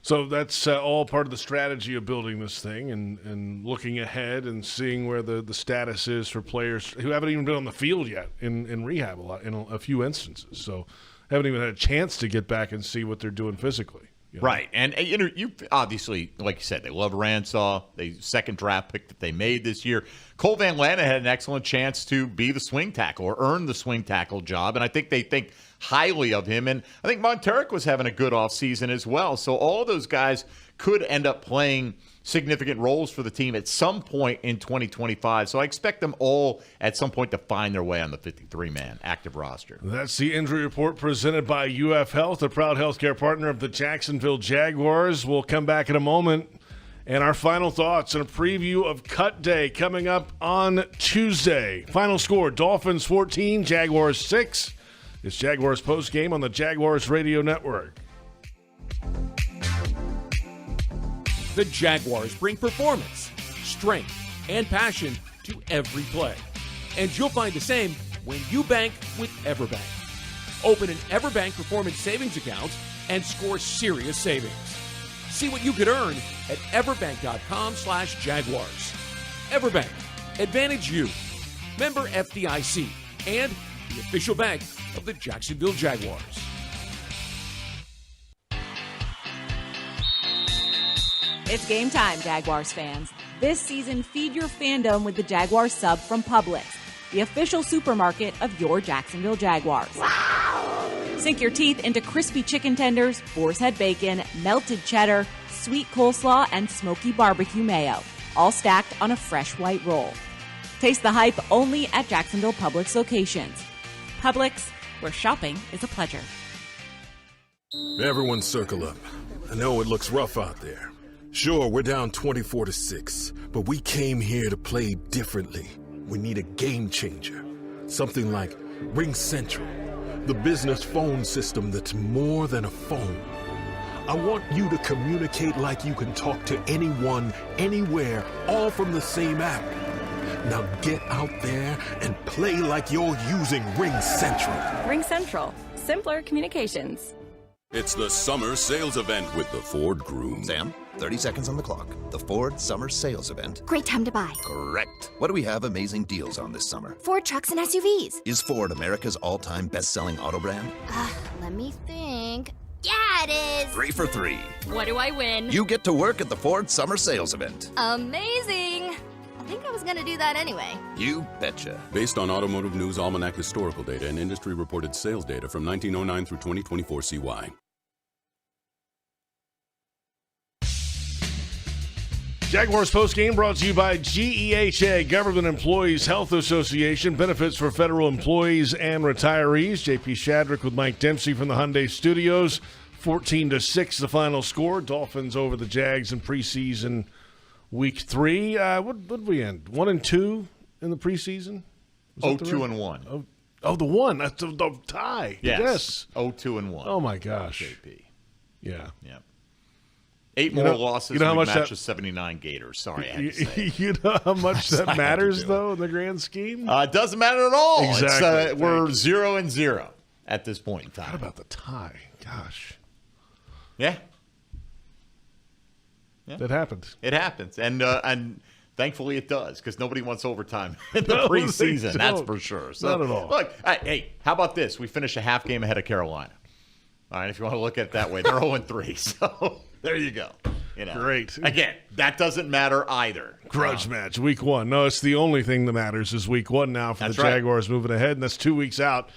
So that's all part of the strategy of building this thing and looking ahead and seeing where the status is for players who haven't even been on the field yet in rehab in a few instances. So haven't even had a chance to get back and see what they're doing physically. Right. And you obviously, like you said, they love Ransaw, the second draft pick that they made this year. Cole Van Lanna had an excellent chance to be the swing tackle or earn the swing tackle job, and I think they think highly of him. And I think Monteric was having a good offseason as well. So all of those guys could end up playing significant roles for the team at some point in 2025. So I expect them all at some point to find their way on the 53-man active roster. That's the injury report presented by UF Health, a proud healthcare partner of the Jacksonville Jaguars. We'll come back in a moment. And our final thoughts and a preview of Cut Day coming up on Tuesday. Final score, Dolphins 14, Jaguars 6. It's Jaguars postgame on the Jaguars Radio Network. The Jaguars bring performance, strength, and passion to every play. And you'll find the same when you bank with EverBank. Open an EverBank Performance Savings account and score serious savings. See what you could earn at everbank.com/Jaguars. EverBank, advantage you. Member FDIC and the official bank of the Jacksonville Jaguars. It's game time, Jaguars fans. This season, feed your fandom with the Jaguars sub from Publix, the official supermarket of your Jacksonville Jaguars. Wow! Sink your teeth into crispy chicken tenders, boar's head bacon, melted cheddar, sweet coleslaw, and smoky barbecue mayo, all stacked on a fresh white roll. Taste the hype only at Jacksonville Publix locations. Publix, where shopping is a pleasure. Everyone circle up. I know it looks rough out there. Sure, we're down 24-6, but we came here to play differently. We need a game changer. Something like Ring Central, the business phone system that's more than a phone. I want you to communicate like you can talk to anyone, anywhere, all from the same app. Now get out there and play like you're using Ring Central. Ring Central. Simpler communications. It's the summer sales event with the Ford Groom. Sam, 30 seconds on the clock. The Ford Summer Sales Event. Great time to buy. Correct. What do we have amazing deals on this summer? Ford trucks and SUVs. Is Ford America's all-time best-selling auto brand? Let me think. Yeah, it is. 3 for 3. What do I win? You get to work at the Ford Summer Sales Event. Amazing. I think I was going to do that anyway. You betcha. Based on Automotive News Almanac historical data and industry-reported sales data from 1909 through 2024 CY. Jaguars postgame brought to you by G.E.H.A, Government Employees Health Association. Benefits for federal employees and retirees. J.P. Shadrick with Mike Dempsey from the Hyundai Studios. 14-6 the final score. Dolphins over the Jags in preseason week 3. What did we end? 1-2 in the preseason? 0-2-1. Oh, the one. That's the tie. Yes. 0-2-1. Oh, my gosh. JP. Yeah. Yeah. 8 more losses. You know how much match that, 79 Gators. Sorry, I had to say. You know how much that matters, though, in the grand scheme? It doesn't matter at all. Exactly. We're 0-0 at this point in time. How about the tie? Gosh. Yeah. That happened. It happens, and thankfully it does, because nobody wants overtime in the preseason. That's for sure. So, not at all. Look, hey, how about this? We finished a half game ahead of Carolina. All right, if you want to look at it that way, they're 0-3. So there you go. Great. Again, that doesn't matter either. Grudge match, week 1. No, it's the only thing that matters is week 1 now for the Jaguars moving ahead, and that's 2 weeks out.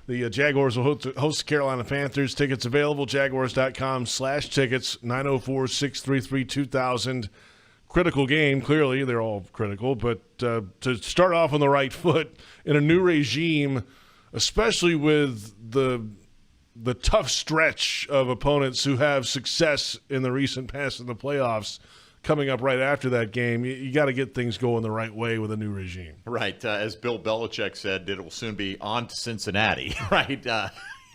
The Jaguars will host the Carolina Panthers. Tickets available, jaguars.com/tickets, 904-633-2000. Critical game, clearly. They're all critical. But to start off on the right foot in a new regime, especially with the tough stretch of opponents who have success in the recent past in the playoffs coming up right after that game, you got to get things going the right way with a new regime. Right. As Bill Belichick said, it will soon be on to Cincinnati, right?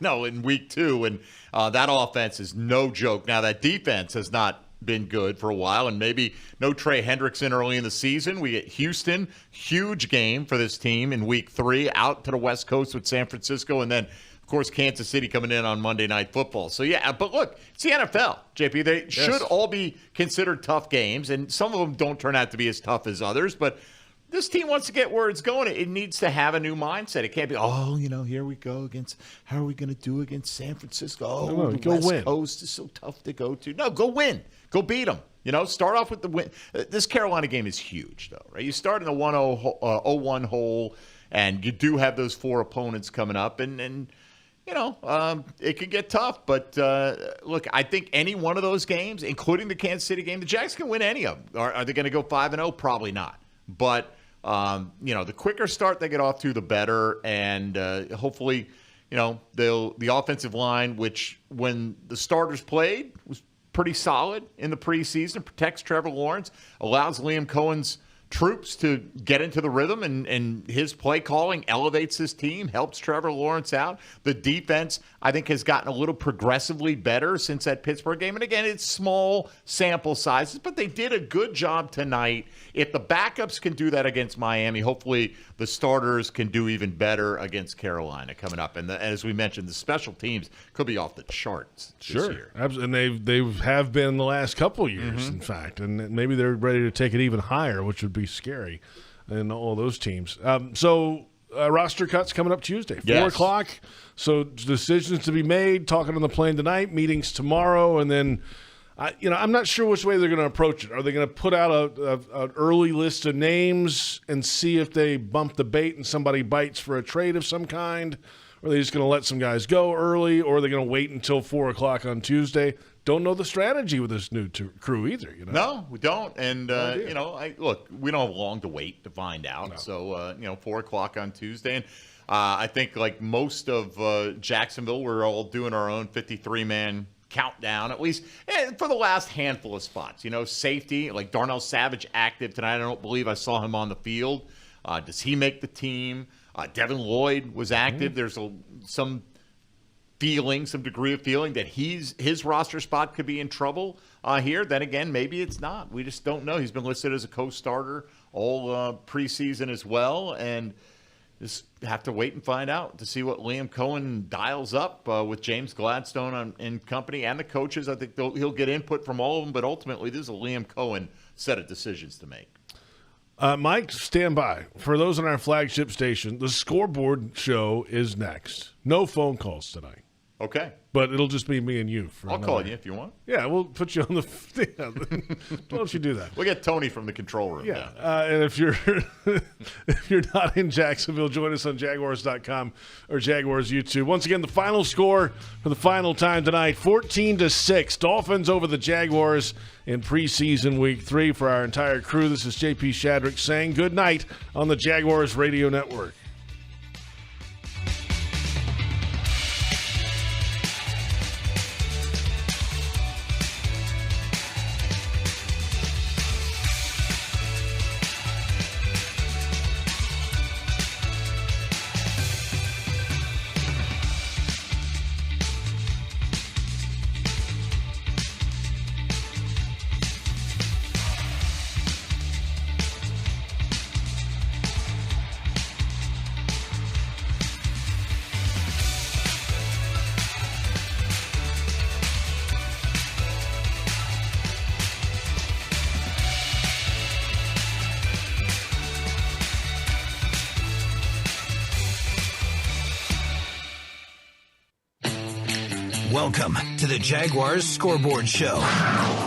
in week 2, and that offense is no joke. Now, that defense has not been good for a while, and maybe no Trey Hendrickson early in the season. We get Houston, huge game for this team in week 3, out to the West Coast with San Francisco, and then, of course, Kansas City coming in on Monday Night Football. So, yeah, but look, it's the NFL, JP. They should all be considered tough games, and some of them don't turn out to be as tough as others, but this team wants to get where it's going. It needs to have a new mindset. It can't be, here we go against, how are we going to do against San Francisco? Oh, the West Coast is so tough to go to. No, go win. Go beat them. Start off with the win. This Carolina game is huge, though, right? You start in a 0-1 hole, and you do have those 4 opponents coming up, and it could get tough. But, look, I think any one of those games, including the Kansas City game, the Jags can win any of them. Are they going to go 5-0? Probably not. But, the quicker start they get off to, the better. And hopefully, the offensive line, which when the starters played was pretty solid in the preseason, protects Trevor Lawrence, allows Liam Cohen's troops to get into the rhythm, and his play calling elevates his team, helps Trevor Lawrence out. The defense, I think, has gotten a little progressively better since that Pittsburgh game. And again, it's small sample sizes, but they did a good job tonight. If the backups can do that against Miami, hopefully the starters can do even better against Carolina coming up. And as we mentioned, the special teams could be off the charts this year. And they have been the last couple of years, in fact. And maybe they're ready to take it even higher, which would be scary in all those teams. So roster cuts coming up Tuesday, 4 o'clock. So decisions to be made, talking on the plane tonight, meetings tomorrow, and then I'm not sure which way they're going to approach it. Are they going to put out an early list of names and see if they bump the bait and somebody bites for a trade of some kind? Or are they just going to let some guys go early? Or are they going to wait until 4 o'clock on Tuesday? Don't know the strategy with this new crew either. No, we don't. And, look, we don't have long to wait to find out. No. So, 4 o'clock on Tuesday. And I think like most of Jacksonville, we're all doing our own 53-man countdown, at least for the last handful of spots. Safety, like Darnell Savage active tonight. I don't believe I saw him on the field. Does he make the team? Devin Lloyd was active. There's some degree of feeling that his roster spot could be in trouble here. Then again, maybe it's not. We just don't know. He's been listed as a co-starter all preseason as well, and just have to wait and find out to see what Liam Cohen dials up with James Gladstone and company and the coaches. I think he'll get input from all of them, but ultimately this is a Liam Cohen set of decisions to make. Mike, stand by. For those on our flagship station, the Scoreboard show is next. No phone calls tonight. Okay. But it'll just be me and you. I'll call you if you want. Yeah, we'll put you on the Why don't you do that? We'll get Tony from the control room. Yeah. And if you're not in Jacksonville, join us on Jaguars.com or Jaguars YouTube. Once again, the final score for the final time tonight, 14-6. Dolphins over the Jaguars in preseason week 3. For our entire crew, this is J.P. Shadrick saying good night on the Jaguars Radio Network. Welcome to the Jaguars Scoreboard Show.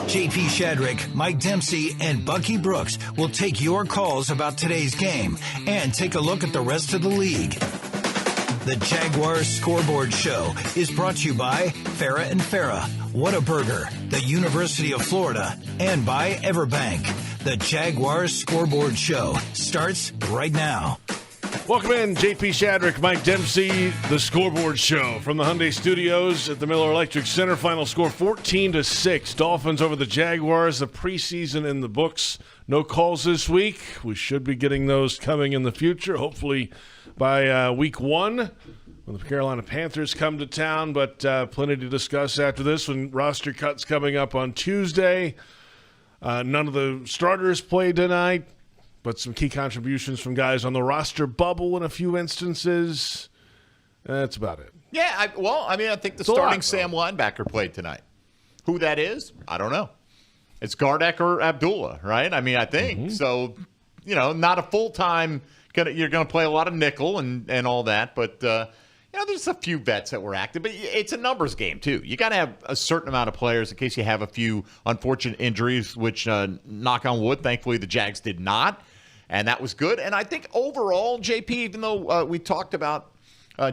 J.P. Shadrick, Mike Dempsey, and Bucky Brooks will take your calls about today's game and take a look at the rest of the league. The Jaguars Scoreboard Show is brought to you by Farrah and Farrah, Whataburger, the University of Florida, and by Everbank. The Jaguars Scoreboard Show starts right now. Welcome in, J.P. Shadrick, Mike Dempsey, the Scoreboard Show from the Hyundai Studios at the Miller Electric Center. Final score 14-6. Dolphins over the Jaguars. The preseason in the books. No calls this week. We should be getting those coming in the future, hopefully by week 1. when the Carolina Panthers come to town, but plenty to discuss after this when roster cuts coming up on Tuesday. None of the starters played tonight, but some key contributions from guys on the roster bubble in a few instances. That's about it. Yeah, I think the starting Sam linebacker played tonight. Who that is, I don't know. It's Gardeck or Abdullah, right? I mean, I think. So, not a full-time you're going to play a lot of nickel and all that, but there's a few vets that were active. But it's a numbers game, too. You got to have a certain amount of players in case you have a few unfortunate injuries, which, knock on wood, thankfully the Jags did not, and that was good. And I think overall, JP, even though we talked about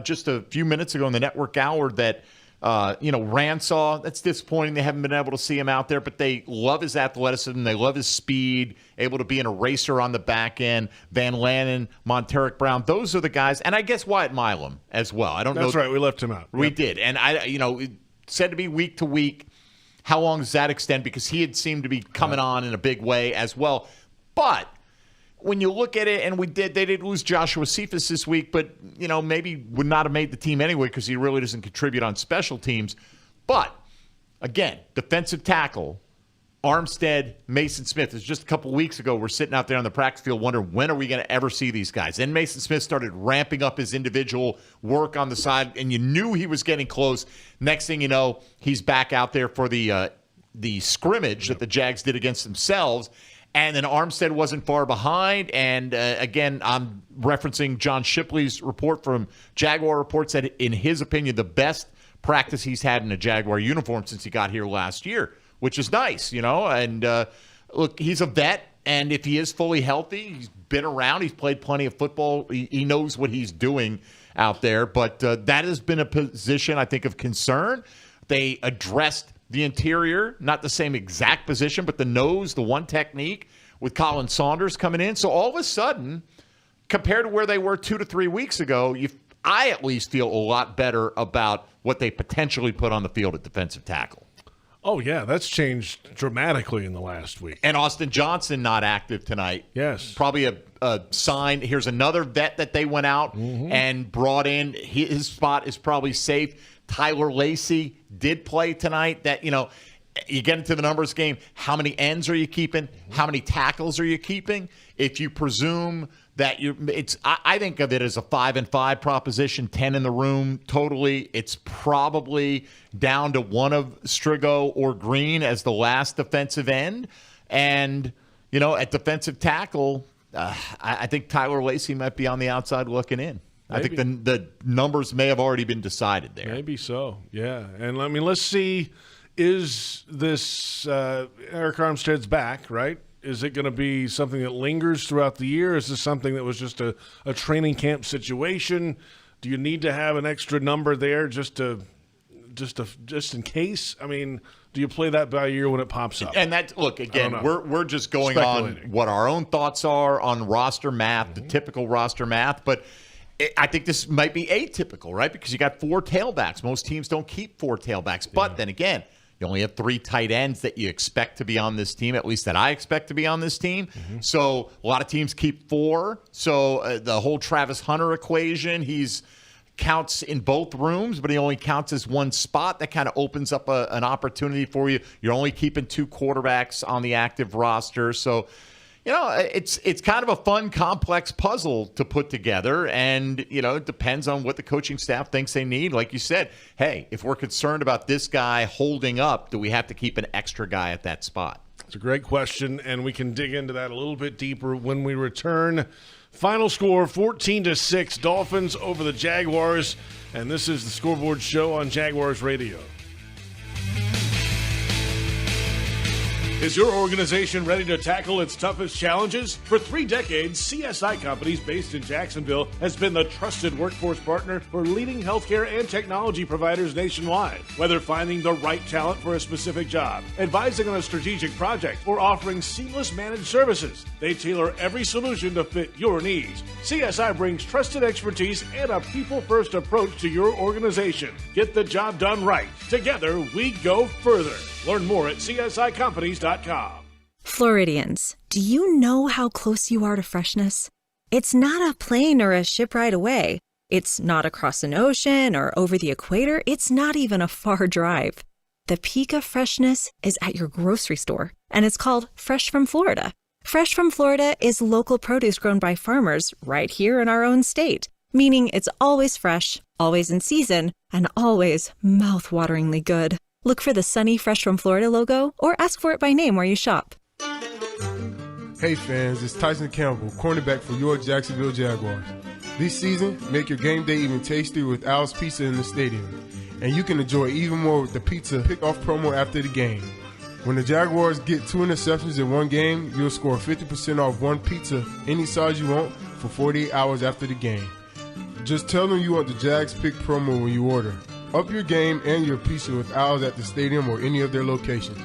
just a few minutes ago in the network hour that Ransaw, that's disappointing. They haven't been able to see him out there, but they love his athleticism. They love his speed, able to be an eraser on the back end. Van Lanen, Monteric Brown, those are the guys. And I guess Wyatt Milam as well. I don't know. That's right. We left him out. We did. And it said to be week to week. How long does that extend? Because he had seemed to be coming on in a big way as well. But when you look at it, and they did lose Joshua Cephas this week, but, maybe would not have made the team anyway because he really doesn't contribute on special teams. But, again, defensive tackle, Armstead, Mason Smith. It's just a couple weeks ago, we're sitting out there on the practice field wondering, when are we going to ever see these guys? Then Mason Smith started ramping up his individual work on the side, and you knew he was getting close. Next thing you know, he's back out there for the scrimmage that the Jags did against themselves. And then Armstead wasn't far behind. And, again, I'm referencing John Shipley's report from Jaguar Report, said, in his opinion, the best practice he's had in a Jaguar uniform since he got here last year, which is nice, And, look, he's a vet, and if he is fully healthy, he's been around. He's played plenty of football. He knows what he's doing out there. But that has been a position, I think, of concern. They addressed the interior, not the same exact position, but the nose, the one technique with Colin Saunders coming in. So all of a sudden, compared to where they were 2 to 3 weeks ago, I at least feel a lot better about what they potentially put on the field at defensive tackle. Oh, yeah, that's changed dramatically in the last week. And Austin Johnson not active tonight. Yes. Probably a sign. Here's another vet that they went out and brought in. His spot is probably safe. Tyler Lacey did play tonight. That, you get into the numbers game. How many ends are you keeping? How many tackles are you keeping? If you presume that I think of it as a 5-5 proposition, 10 in the room totally. It's probably down to one of Strigo or Green as the last defensive end. And, at defensive tackle, I think Tyler Lacey might be on the outside looking in. Maybe. I think the numbers may have already been decided there. Maybe so, yeah. And, let's see, is this Eric Armstead's back, right? Is it going to be something that lingers throughout the year? Is this something that was just a training camp situation? Do you need to have an extra number there just in case? I mean, do you play that by ear when it pops up? And that, look, again, we're just going on what our own thoughts are on roster math, the typical roster math, but I think this might be atypical, right? Because you got 4 tailbacks. Most teams don't keep 4 tailbacks. But then again, you only have 3 tight ends that you expect to be on this team, at least that I expect to be on this team. So a lot of teams keep 4. So the whole Travis Hunter equation, he's counts in both rooms, but he only counts as one spot. That kind of opens up an opportunity for you. You're only keeping 2 quarterbacks on the active roster. So, it's kind of a fun, complex puzzle to put together, and, it depends on what the coaching staff thinks they need. Like you said, hey, if we're concerned about this guy holding up, do we have to keep an extra guy at that spot? It's a great question, and we can dig into that a little bit deeper when we return. Final score, 14-6, Dolphins over the Jaguars, and this is the Scoreboard Show on Jaguars Radio. Is your organization ready to tackle its toughest challenges? For 3 decades, CSI Companies based in Jacksonville has been the trusted workforce partner for leading healthcare and technology providers nationwide. Whether finding the right talent for a specific job, advising on a strategic project, or offering seamless managed services, they tailor every solution to fit your needs. CSI brings trusted expertise and a people-first approach to your organization. Get the job done right. Together, we go further. Learn more at CSICompanies.com. Floridians, do you know how close you are to freshness? It's not a plane or a ship ride away. It's not across an ocean or over the equator. It's not even a far drive. The peak of freshness is at your grocery store, and it's called Fresh from Florida. Fresh from Florida is local produce grown by farmers right here in our own state, meaning it's always fresh, always in season, and always mouth-wateringly good. Look for the sunny Fresh from Florida logo or ask for it by name where you shop. Hey fans, it's Tyson Campbell, cornerback for your Jacksonville Jaguars. This season, make your game day even tastier with Al's Pizza in the stadium. And you can enjoy even more with the pizza pick-off promo after the game. When the Jaguars get 2 interceptions in one game, you'll score 50% off one pizza any size you want for 48 hours after the game. Just tell them you want the Jags Pick promo when you order. Up your game and your pizza with Al's at the stadium or any of their locations.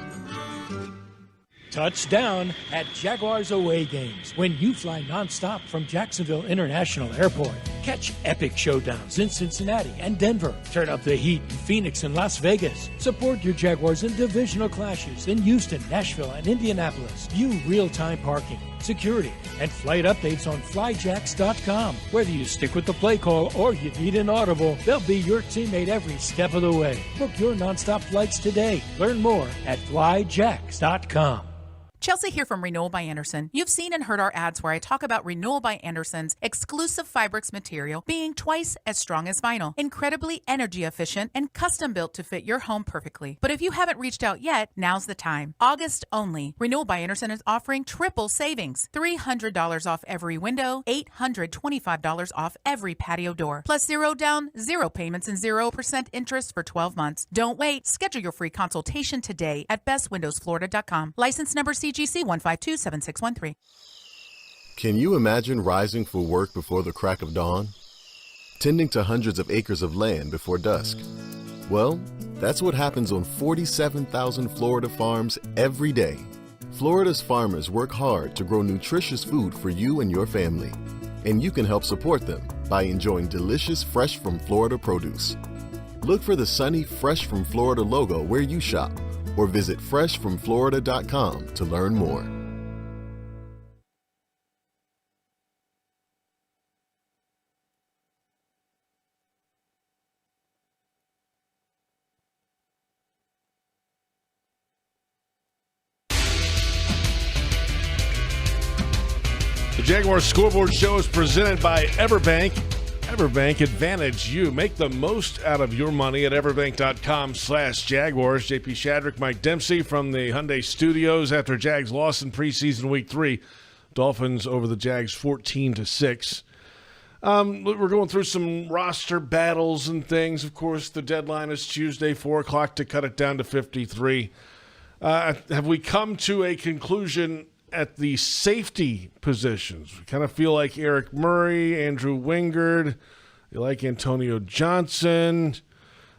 Touchdown at Jaguars away games when you fly nonstop from Jacksonville International Airport. Catch epic showdowns in Cincinnati and Denver. Turn up the heat in Phoenix and Las Vegas. Support your Jaguars in divisional clashes in Houston, Nashville, and Indianapolis. View real-time parking, security, and flight updates on flyjacks.com. Whether you stick with the play call or you need an audible, they'll be your teammate every step of the way. Book your nonstop flights today. Learn more at flyjacks.com. Chelsea here from Renewal by Anderson. You've seen and heard our ads where I talk about Renewal by Anderson's exclusive Fibrix material being twice as strong as vinyl, incredibly energy efficient, and custom built to fit your home perfectly. But if you haven't reached out yet, now's the time. August only. Renewal by Anderson is offering triple savings. $300 off every window, $825 off every patio door, plus 0 down, 0 payments, and 0% interest for 12 months. Don't wait. Schedule your free consultation today at bestwindowsflorida.com. License number CGC 1527613. Can you imagine rising for work before the crack of dawn? Tending to hundreds of acres of land before dusk? Well, that's what happens on 47,000 Florida farms every day. Florida's farmers work hard to grow nutritious food for you and your family. And you can help support them by enjoying delicious Fresh from Florida produce. Look for the sunny Fresh from Florida logo where you shop, or visit freshfromflorida.com to learn more. The Jaguars Scoreboard Show is presented by Everbank. Everbank, advantage you. Make the most out of your money at everbank.com/Jaguars. JP Shadrick, Mike Dempsey from the Hyundai Studios after Jags lost in preseason week 3. Dolphins over the Jags 14-6. We're going through some roster battles and things. Of course, the deadline is Tuesday, 4 o'clock to cut it down to 53. Have we come to a conclusion at the safety positions? We kind of feel like Eric Murray, Andrew Wingard. You like Antonio Johnson.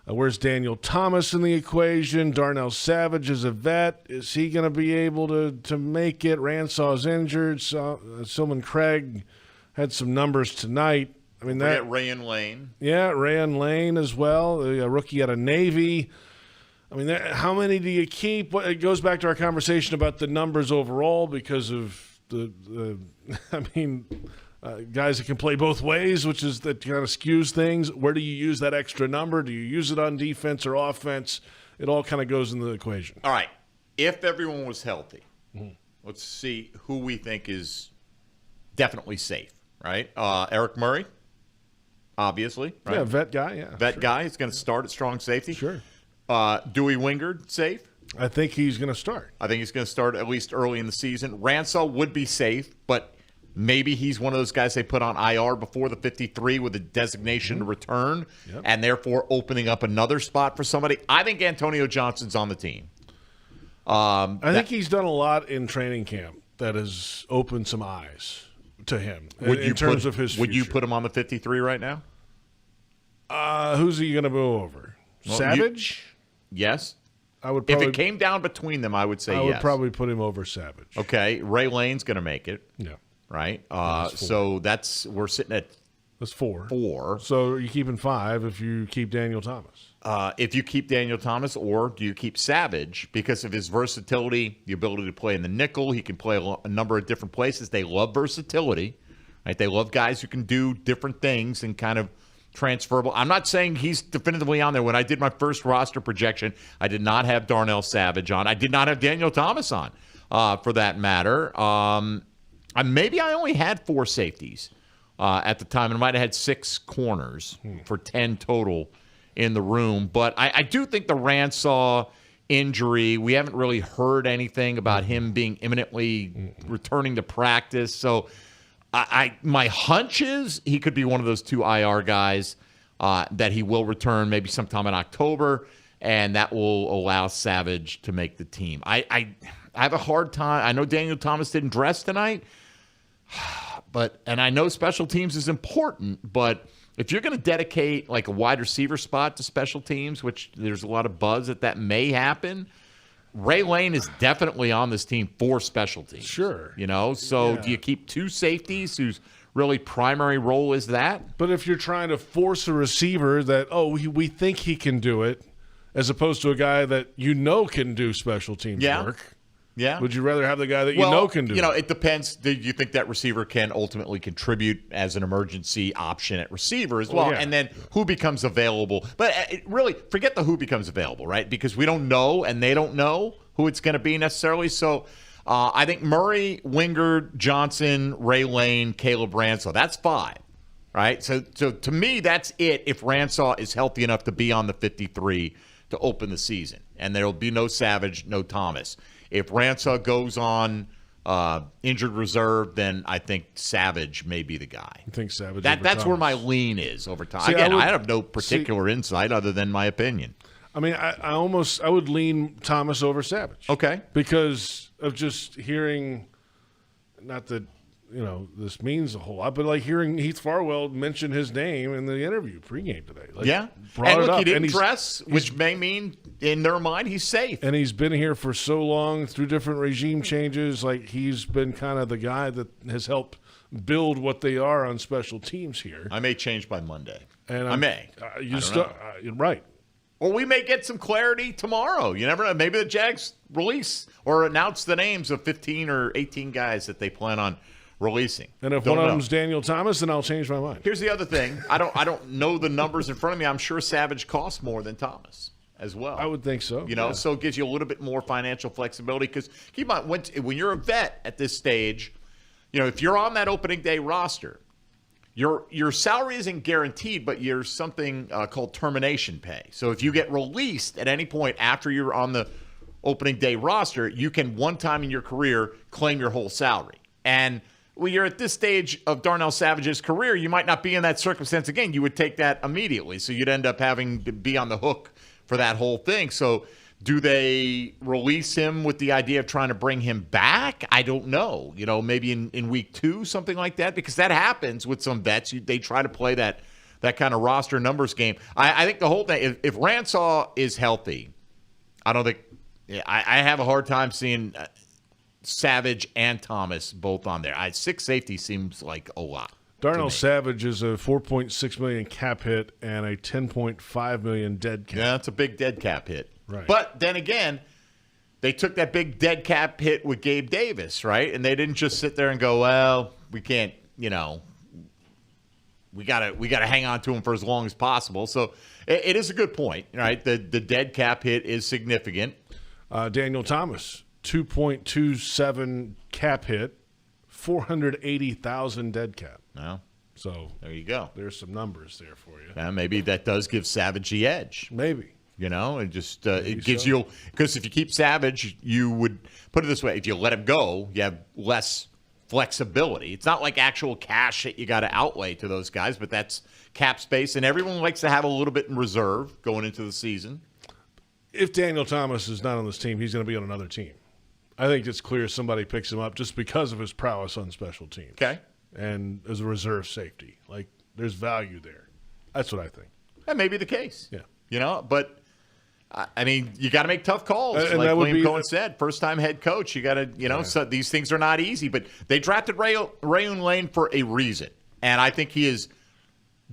Where's Daniel Thomas in the equation? Darnell Savage is a vet. Is he going to be able to make it? Ransaw's injured. Silman Craig had some numbers tonight. I mean, that Rayan Lane. Yeah, Rayan Lane as well, a rookie out of Navy. I mean, how many do you keep? It goes back to our conversation about the numbers overall because of guys that can play both ways, that kind of skews things. Where do you use that extra number? Do you use it on defense or offense? It all kind of goes into the equation. All right. If everyone was healthy, let's see who we think is definitely safe, right? Eric Murray, obviously. Right? Yeah, vet guy, yeah. Vet guy is going to start at strong safety. Sure. Dewey Wingard, safe? I think he's going to start. I think he's going to start at least early in the season. Ransaw would be safe, but maybe he's one of those guys they put on IR before the 53 with a designation to return, and therefore opening up another spot for somebody. I think Antonio Johnson's on the team. I think he's done a lot in training camp that has opened some eyes to him in terms of his future. Would you put him on the 53 right now? Who's he going to move over? Well, Savage? Yes. I would probably, if it came down between them, I would say yes. I would probably put him over Savage. Okay. Ray Lane's going to make it. Yeah. Right? So we're sitting at That's 4. 4. So you're keeping 5 if you keep Daniel Thomas. If you keep Daniel Thomas, or do you keep Savage because of his versatility, the ability to play in the nickel? He can play a number of different places. They love versatility. Right? They love guys who can do different things and kind of transferable. I'm not saying he's definitively on there. When I did my first roster projection, I did not have Darnell Savage on. I did not have Daniel Thomas on, for that matter. Maybe I only had 4 safeties at the time, and I might have had 6 corners for 10 total in the room. But I do think the Ransaw injury, we haven't really heard anything about him being imminently returning to practice. So my hunch is he could be one of those 2 IR guys that he will return maybe sometime in October, and that will allow Savage to make the team. I have a hard time. I know Daniel Thomas didn't dress tonight, and I know special teams is important, but if you're going to dedicate like a wide receiver spot to special teams, which there's a lot of buzz that may happen, Ray Lane is definitely on this team for special teams. Sure. So do you keep 2 safeties whose really primary role is that? But if you're trying to force a receiver that, we think he can do it, as opposed to a guy that can do special teams work. Yeah. Would you rather have the guy that can do it? It depends. Do you think that receiver can ultimately contribute as an emergency option at receiver as well? And then who becomes available? But really, forget the who becomes available, right? Because we don't know, and they don't know who it's going to be necessarily. So I think Murray, Wingard, Johnson, Ray Lane, Caleb Ransaw. That's 5, right? So to me, that's it if Ransaw is healthy enough to be on the 53 to open the season. And there will be no Savage, no Thomas. If Ransaw goes on injured reserve, then I think Savage may be the guy. I think Savage. That's where my lean is over time. Again, I have no particular insight other than my opinion. I mean, I would lean Thomas over Savage. Okay. Because of just hearing, not that this means a whole lot, but like hearing Heath Farwell mention his name in the interview pregame today. And look, he didn't dress, which may mean in their mind he's safe. And he's been here for so long through different regime changes. Like, he's been kind of the guy that has helped build what they are on special teams here. I may change by Monday. And I may. Right. Or we may get some clarity tomorrow. You never know. Maybe the Jags release or announce the names of 15 or 18 guys that they plan on releasing. And if one of them's Daniel Thomas, then I'll change my mind. Here's the other thing. I don't know the numbers in front of me. I'm sure Savage costs more than Thomas as well. I would think so. So it gives you a little bit more financial flexibility, because keep in mind, when you're a vet at this stage, if you're on that opening day roster, your salary isn't guaranteed, but there's something called termination pay. So if you get released at any point after you're on the opening day roster, you can one time in your career claim your whole salary. And when you're at this stage of Darnell Savage's career, you might not be in that circumstance again. You would take that immediately. So you'd end up having to be on the hook for that whole thing. So do they release him with the idea of trying to bring him back? I don't know. Maybe in week 2, something like that, because that happens with some vets. They try to play that kind of roster numbers game. I think the whole thing, if Ransaw is healthy, I don't think I have a hard time seeing Savage and Thomas both on there. 6 safety seems like a lot. Darnell Savage is a $4.6 million cap hit and a $10.5 million dead cap. Yeah, that's a big dead cap hit. Right. But then again, they took that big dead cap hit with Gabe Davis, right? And they didn't just sit there and go, well, we can't, we gotta hang on to him for as long as possible. So it is a good point, right? The dead cap hit is significant. Daniel Thomas, 2.27 cap hit, 480,000 dead cap. No. So there you go. There's some numbers there for you. Yeah, maybe that does give Savage the edge. Maybe. It just it gives you, because if you keep Savage, you would put it this way: if you let him go, you have less flexibility. It's not like actual cash that you got to outlay to those guys, but that's cap space, and everyone likes to have a little bit in reserve going into the season. If Daniel Thomas is not on this team, he's going to be on another team. I think it's clear somebody picks him up just because of his prowess on special teams. Okay. And as a reserve safety. Like, there's value there. That's what I think. That may be the case. Yeah. But I mean, you got to make tough calls. And like that would William be Cohen said, first-time head coach, you got to, so these things are not easy. But they drafted Rayon Lane for a reason. And I think he has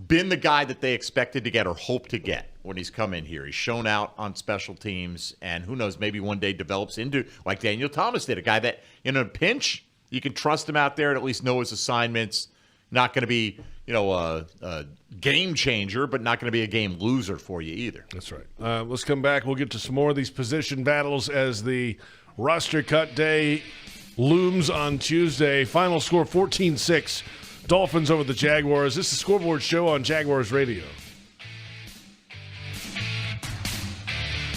been the guy that they expected to get or hoped to get when he's come in here. He's shown out on special teams, and who knows, maybe one day develops into, like Daniel Thomas did, a guy that, in a pinch, you can trust him out there and at least know his assignments, Not going to be, a game changer, but not going to be a game loser for you either. That's right. Let's come back. We'll get to some more of these position battles as the roster cut day looms on Tuesday. Final score 14-6. Dolphins over the Jaguars. This is Scoreboard Show on Jaguars Radio.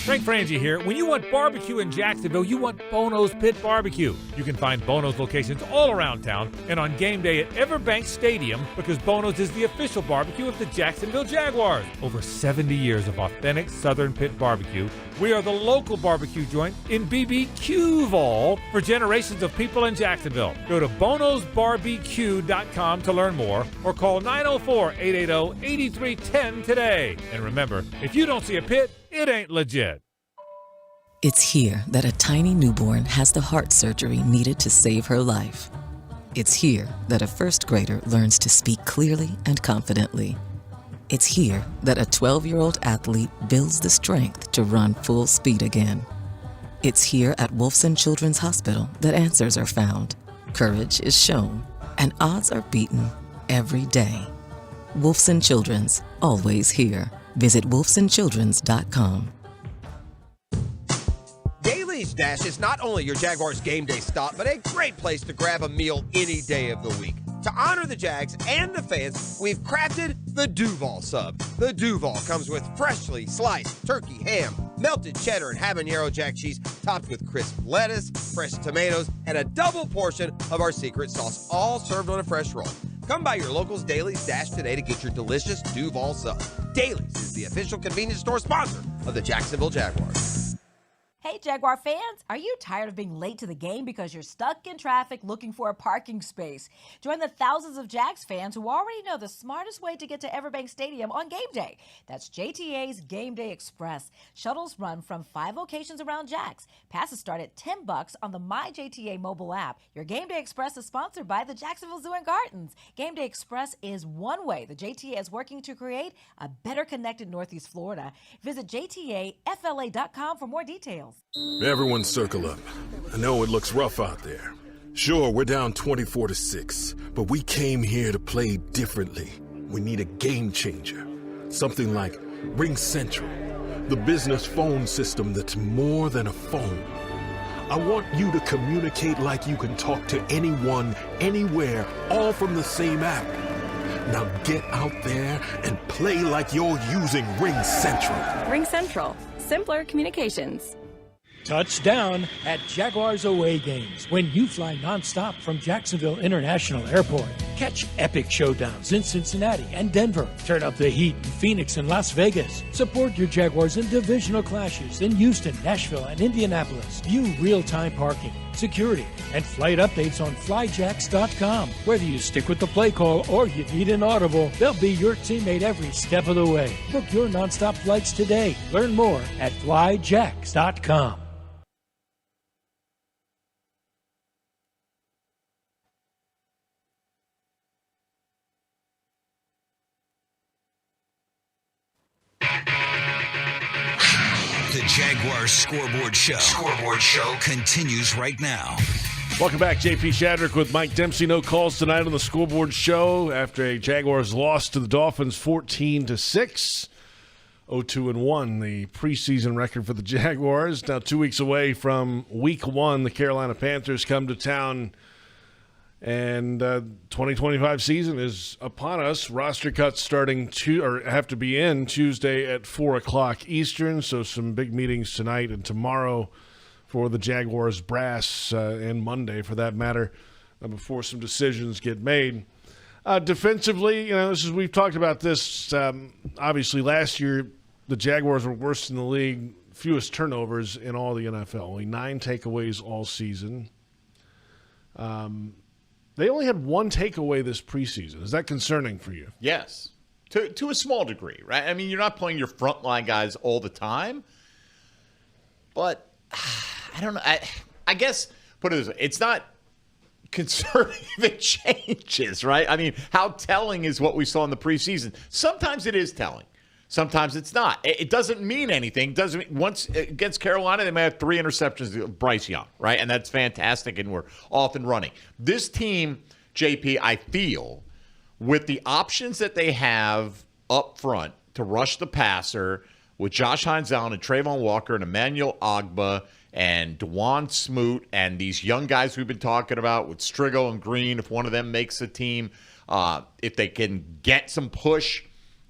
Frank Frangie here. When you want barbecue in Jacksonville, you want Bono's Pit Barbecue. You can find Bono's locations all around town and on game day at Everbank Stadium because Bono's is the official barbecue of the Jacksonville Jaguars. Over 70 years of authentic Southern Pit Barbecue. We are the local barbecue joint in BBQval for generations of people in Jacksonville. Go to bonosbarbecue.com to learn more or call 904-880-8310 today. And remember, if you don't see a pit, it ain't legit. It's here that a tiny newborn has the heart surgery needed to save her life. It's here that a first grader learns to speak clearly and confidently. It's here that a 12-year-old athlete builds the strength to run full speed again. It's here at Wolfson Children's Hospital that answers are found, courage is shown, and odds are beaten every day. Wolfson Children's, always here. Visit wolfsonchildrens.com. Daly's Dash is not only your Jaguars game day stop, but a great place to grab a meal any day of the week. To honor the Jags and the fans, we've crafted the Duval Sub. The Duval comes with freshly sliced turkey, ham, melted cheddar, and habanero jack cheese, topped with crisp lettuce, fresh tomatoes, and a double portion of our secret sauce, all served on a fresh roll. Come by your local's Daly's Dash today to get your delicious Duval Sub. Daly's is the official convenience store sponsor of the Jacksonville Jaguars. Hey, Jaguar fans, are you tired of being late to the game because you're stuck in traffic looking for a parking space? Join the thousands of Jags fans who already know the smartest way to get to Everbank Stadium on game day. That's JTA's Game Day Express. Shuttles run from 5 locations around Jax. Passes start at $10 on the MyJTA mobile app. Your Game Day Express is sponsored by the Jacksonville Zoo and Gardens. Game Day Express is one way the JTA is working to create a better connected Northeast Florida. Visit JTAFLA.com for more details. Everyone circle up. I know it looks rough out there. Sure, we're down 24-6, but we came here to play differently. We need a game changer. Something like Ring Central, the business phone system that's more than a phone. I want you to communicate like you can talk to anyone, anywhere, all from the same app. Now get out there and play like you're using Ring Central. Ring Central. Simpler communications. Touchdown at Jaguars away games when you fly nonstop from Jacksonville International Airport. Catch epic showdowns in Cincinnati and Denver. Turn up the heat in Phoenix and Las Vegas. Support your Jaguars in divisional clashes in Houston, Nashville, and Indianapolis. View real-time parking, security, and flight updates on flyjacks.com. Whether you stick with the play call or you need an audible, they'll be your teammate every step of the way. Book your nonstop flights today. Learn more at flyjacks.com. The Jaguars Scoreboard Show continues right now. Welcome back. J.P. Shadrick with Mike Dempsey. No calls tonight on the Scoreboard Show after a Jaguars loss to the Dolphins 14-6. 0-2-1, the preseason record for the Jaguars. Now 2 weeks away from Week 1, the Carolina Panthers come to town. And 2025 season is upon us. Roster cuts starting have to be in Tuesday at 4 o'clock Eastern. So some big meetings tonight and tomorrow for the Jaguars brass and Monday for that matter before some decisions get made. Defensively, we've talked about this. Obviously, last year the Jaguars were worst in the league, fewest turnovers in all the NFL. Only 9 takeaways all season. They only had 1 takeaway this preseason. Is that concerning for you? Yes, to a small degree, right? I mean, you're not playing your frontline guys all the time, but I don't know. I guess, put it this way, it's not concerning if it changes, right? I mean, how telling is what we saw in the preseason? Sometimes it is telling. Sometimes it's not. It doesn't mean anything. Once against Carolina, they may have 3 interceptions of Bryce Young, right? And that's fantastic, and we're off and running. This team, JP, I feel, with the options that they have up front to rush the passer with Josh Hines-Allen and Trayvon Walker and Emmanuel Ogbah and Dwan Smoot and these young guys we've been talking about with Strigo and Green, if one of them makes the team, if they can get some push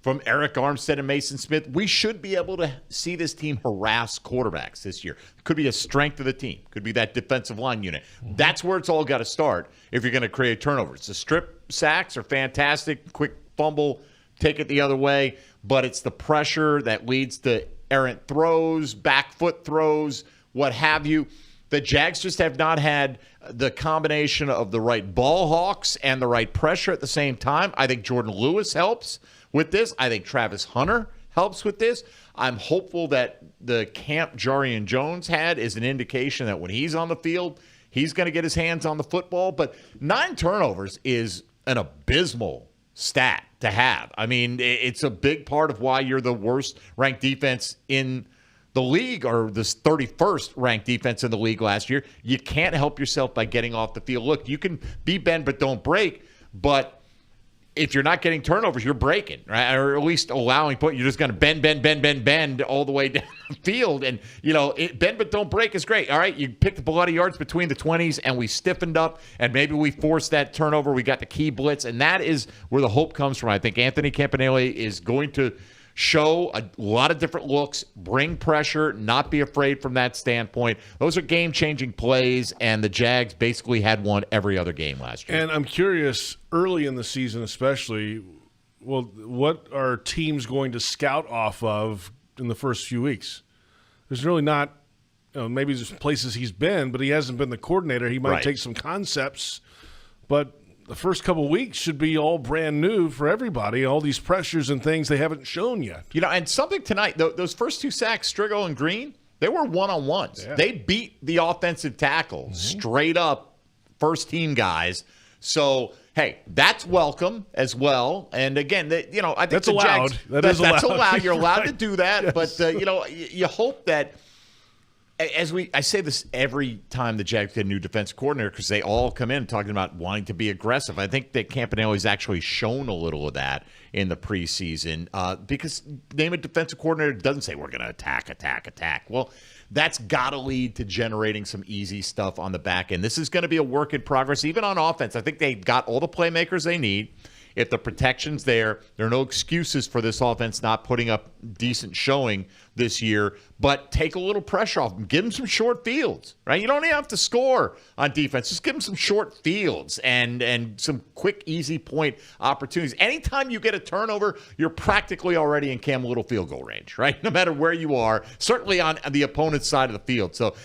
from Eric Armstead and Mason Smith, we should be able to see this team harass quarterbacks this year. Could be a strength of the team. Could be that defensive line unit. That's where it's all got to start if you're going to create turnovers. The strip sacks are fantastic. Quick fumble, take it the other way. But it's the pressure that leads to errant throws, back foot throws, what have you. The Jags just have not had the combination of the right ball hawks and the right pressure at the same time. I think Jordan Lewis helps with this. I think Travis Hunter helps with this. I'm hopeful that the camp Jarian Jones had is an indication that when he's on the field, he's going to get his hands on the football. But 9 turnovers is an abysmal stat to have. I mean, it's a big part of why you're the worst ranked defense in the league, or this 31st ranked defense in the league last year. You can't help yourself by getting off the field. Look, you can be bend but don't break, but if you're not getting turnovers, you're breaking, right? Or at least allowing you're just going to bend all the way down the field. And, bend but don't break is great. All right, you picked up a lot of yards between the 20s, and we stiffened up, and maybe we forced that turnover. We got the key blitz, and that is where the hope comes from. I think Anthony Campanile is going to show a lot of different looks, bring pressure, not be afraid from that standpoint. Those are game-changing plays, and the Jags basically had one every other game last year. And I'm curious, early in the season especially, what are teams going to scout off of in the first few weeks? There's really not, maybe there's places he's been, but he hasn't been the coordinator. He might take some concepts, but the first couple of weeks should be all brand new for everybody, all these pressures and things they haven't shown yet. And something tonight, those first 2 sacks, Strigo and Green, they were one-on-ones. Yeah. They beat the offensive tackle straight up, first-team guys. So, hey, that's welcome as well. And, again, I think that's allowed. Jags, That's allowed. You're allowed to do that. Yes. But, you hope that – I say this every time the Jags get a new defense coordinator, because they all come in talking about wanting to be aggressive. I think that Campanile's actually shown a little of that in the preseason, because name a defensive coordinator doesn't say we're going to attack. Well, that's got to lead to generating some easy stuff on the back end. This is going to be a work in progress, even on offense. I think they've got all the playmakers they need. If the protection's there are no excuses for this offense not putting up decent showing this year, but take a little pressure off them. Give them some short fields, right? You don't even have to score on defense. Just give them some short fields and some quick, easy point opportunities. Anytime you get a turnover, you're practically already in Cam Little field goal range, right? No matter where you are, certainly on the opponent's side of the field. So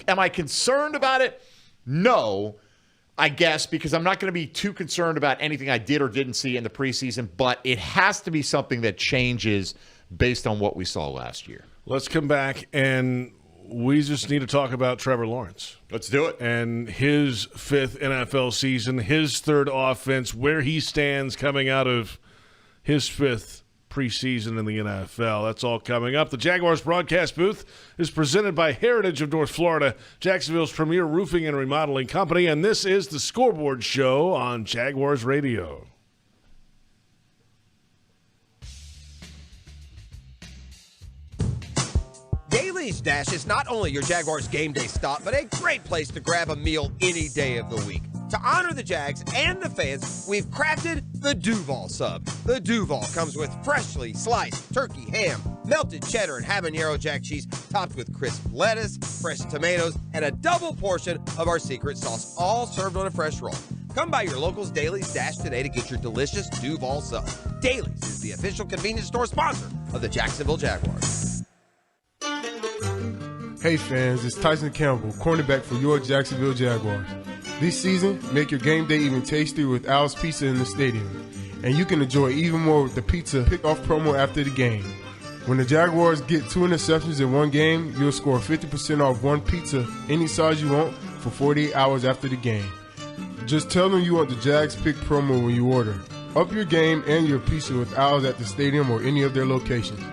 am I concerned about it? No. I guess, because I'm not going to be too concerned about anything I did or didn't see in the preseason, but it has to be something that changes based on what we saw last year. Let's come back, and we just need to talk about Trevor Lawrence. Let's do it. And his 5th NFL season, his 3rd offense, where he stands coming out of his 5th preseason in the NFL. That's all coming up. The Jaguars broadcast booth is presented by Heritage of North Florida, Jacksonville's premier roofing and remodeling company, and this is the Scoreboard Show on Jaguars Radio. Daly's Dash is not only your Jaguars game day stop, but a great place to grab a meal any day of the week. To honor the Jags and the fans, we've crafted the Duval Sub. The Duval comes with freshly sliced turkey, ham, melted cheddar, and habanero jack cheese, topped with crisp lettuce, fresh tomatoes, and a double portion of our secret sauce, all served on a fresh roll. Come by your local's Daly's Dash today to get your delicious Duval Sub. Daly's is the official convenience store sponsor of the Jacksonville Jaguars. Hey fans, it's Tyson Campbell, cornerback for your Jacksonville Jaguars. This season, make your game day even tastier with Al's Pizza in the stadium. And you can enjoy even more with the pizza pick-off promo after the game. When the Jaguars get 2 interceptions in one game, you'll score 50% off one pizza any size you want for 48 hours after the game. Just tell them you want the Jags Pick promo when you order. Up your game and your pizza with Al's at the stadium or any of their locations.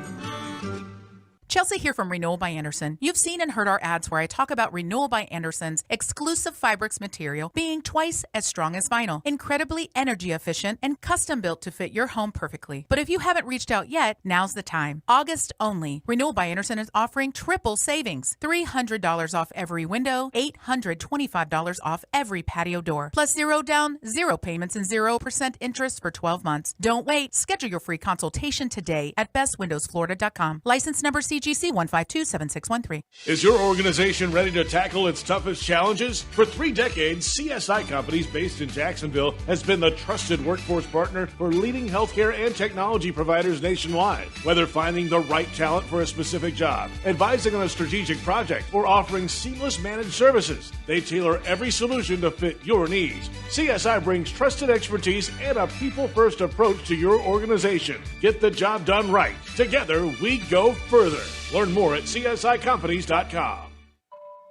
Chelsea here from Renewal by Anderson. You've seen and heard our ads where I talk about Renewal by Anderson's exclusive Fibrix material being twice as strong as vinyl, incredibly energy efficient, and custom built to fit your home perfectly. But if you haven't reached out yet, now's the time. August only. Renewal by Anderson is offering triple savings. $300 off every window, $825 off every patio door, plus 0 down, 0 payments, and 0% interest for 12 months. Don't wait. Schedule your free consultation today at bestwindowsflorida.com. License number CGC 1527613. Is your organization ready to tackle its toughest challenges? For 3 decades, CSI Companies based in Jacksonville has been the trusted workforce partner for leading healthcare and technology providers nationwide. Whether finding the right talent for a specific job, advising on a strategic project, or offering seamless managed services, they tailor every solution to fit your needs. CSI brings trusted expertise and a people-first approach to your organization. Get the job done right. Together, we go further. Learn more at CSICompanies.com.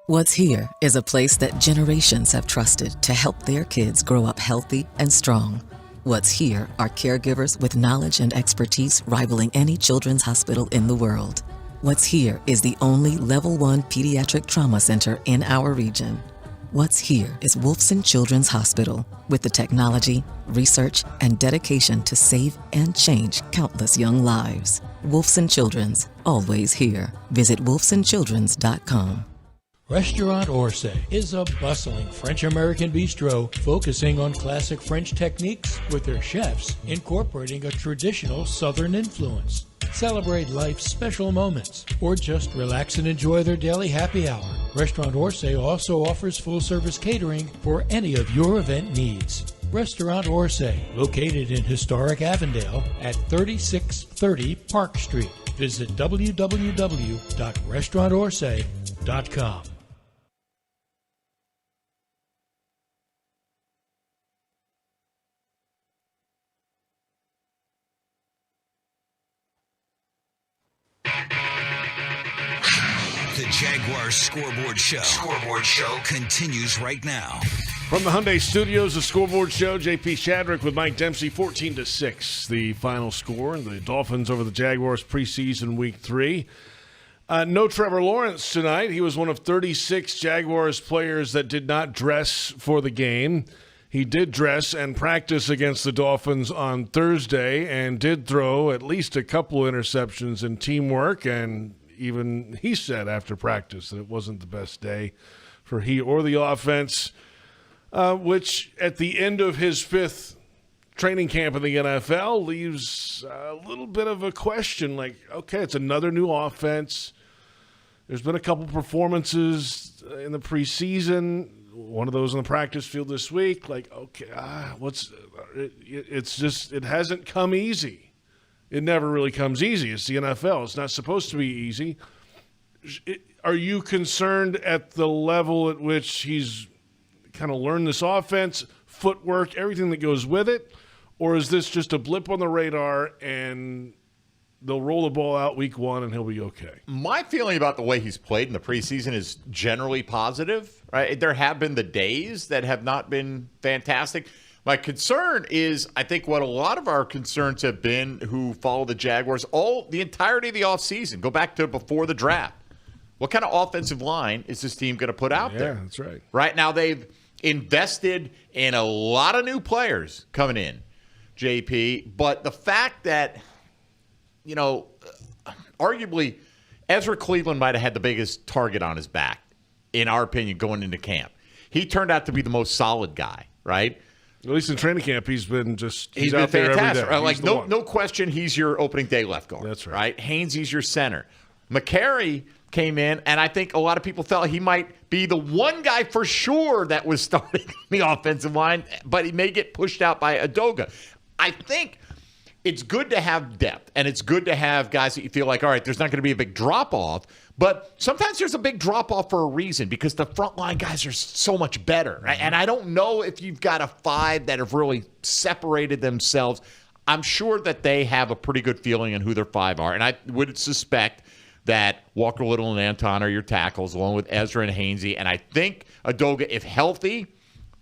What's Here is a place that generations have trusted to help their kids grow up healthy and strong. What's Here are caregivers with knowledge and expertise rivaling any children's hospital in the world. What's Here is the only Level 1 pediatric trauma center in our region. What's Here is Wolfson Children's Hospital, with the technology, research, and dedication to save and change countless young lives. Wolfson Children's, always here. Visit wolfsonchildrens.com. Restaurant Orsay is a bustling French-American bistro focusing on classic French techniques with their chefs incorporating a traditional Southern influence. Celebrate life's special moments or just relax and enjoy their daily happy hour. Restaurant Orsay also offers full-service catering for any of your event needs. Restaurant Orsay, located in historic Avondale at 3630 Park Street. Visit www.restaurantorsay.com. The Jaguars Scoreboard Show continues right now. From the Hyundai Studios, the Scoreboard Show, J.P. Shadrick with Mike Dempsey, 14-6, the final score. The Dolphins over the Jaguars preseason week 3. No Trevor Lawrence tonight. He was one of 36 Jaguars players that did not dress for the game. He did dress and practice against the Dolphins on Thursday and did throw at least a couple of interceptions in teamwork, and even he said after practice that it wasn't the best day for he or the offense. Which at the end of his 5th training camp in the NFL leaves a little bit of a question. Like, okay, it's another new offense. There's been a couple performances in the preseason. One of those on the practice field this week. Like, okay, it's just, it hasn't come easy. It never really comes easy. It's the NFL. It's not supposed to be easy. Are you concerned at the level at which he's kind of learn this offense, footwork, everything that goes with it? Or is this just a blip on the radar and they'll roll the ball out week 1 and he'll be okay? My feeling about the way he's played in the preseason is generally positive, right? There have been the days that have not been fantastic. My concern is, I think what a lot of our concerns have been who follow the Jaguars the entirety of the offseason, go back to before the draft. What kind of offensive line is this team going to put out there? Yeah, that's right. Right now they've invested in a lot of new players coming in, JP. But the fact that, arguably Ezra Cleveland might have had the biggest target on his back, in our opinion, going into camp. He turned out to be the most solid guy, right? At least in training camp, he's been he's out been there fantastic. every day. No question, he's your opening day left guard. That's right. Right? Hainsey's your center. McCary came in, and I think a lot of people felt he might be the one guy for sure that was starting the offensive line, but he may get pushed out by Udoka. I think it's good to have depth, and it's good to have guys that you feel like, all right, there's not going to be a big drop-off, but sometimes there's a big drop-off for a reason because the frontline guys are so much better. Right? And I don't know if you've got a 5 that have really separated themselves. I'm sure that they have a pretty good feeling on who their 5 are, and I would suspect that Walker Little and Anton are your tackles, along with Ezra and Hainsey. And I think Udoka, if healthy,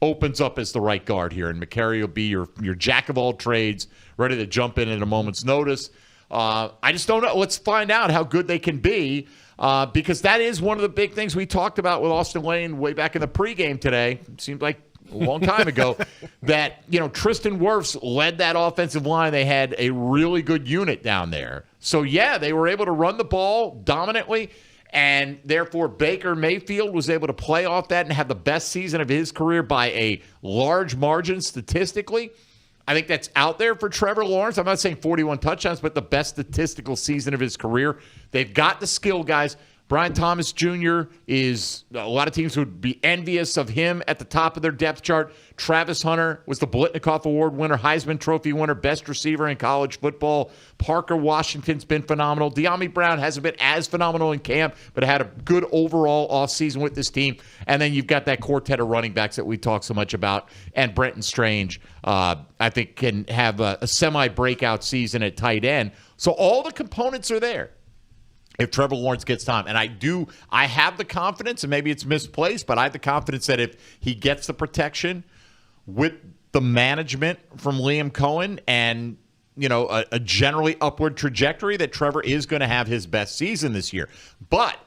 opens up as the right guard here. And McCary will be your jack of all trades, ready to jump in at a moment's notice. I just don't know. Let's find out how good they can be because that is one of the big things we talked about with Austin Lane way back in the pregame today. It seemed like a long time ago that, Tristan Wirfs led that offensive line. They had a really good unit down there. So, yeah, they were able to run the ball dominantly, and therefore Baker Mayfield was able to play off that and have the best season of his career by a large margin statistically. I think that's out there for Trevor Lawrence. I'm not saying 41 touchdowns, but the best statistical season of his career. They've got the skill guys. Brian Thomas Jr. is a lot of teams would be envious of him at the top of their depth chart. Travis Hunter was the Blitnikoff Award winner, Heisman Trophy winner, best receiver in college football. Parker Washington's been phenomenal. De'Ami Brown hasn't been as phenomenal in camp, but had a good overall offseason with this team. And then you've got that quartet of running backs that we talk so much about. And Brenton Strange, I think, can have a semi-breakout season at tight end. So all the components are there if Trevor Lawrence gets time. And I have the confidence, and maybe it's misplaced, but I have the confidence that if he gets the protection with the management from Liam Cohen and, a generally upward trajectory, that Trevor is going to have his best season this year. But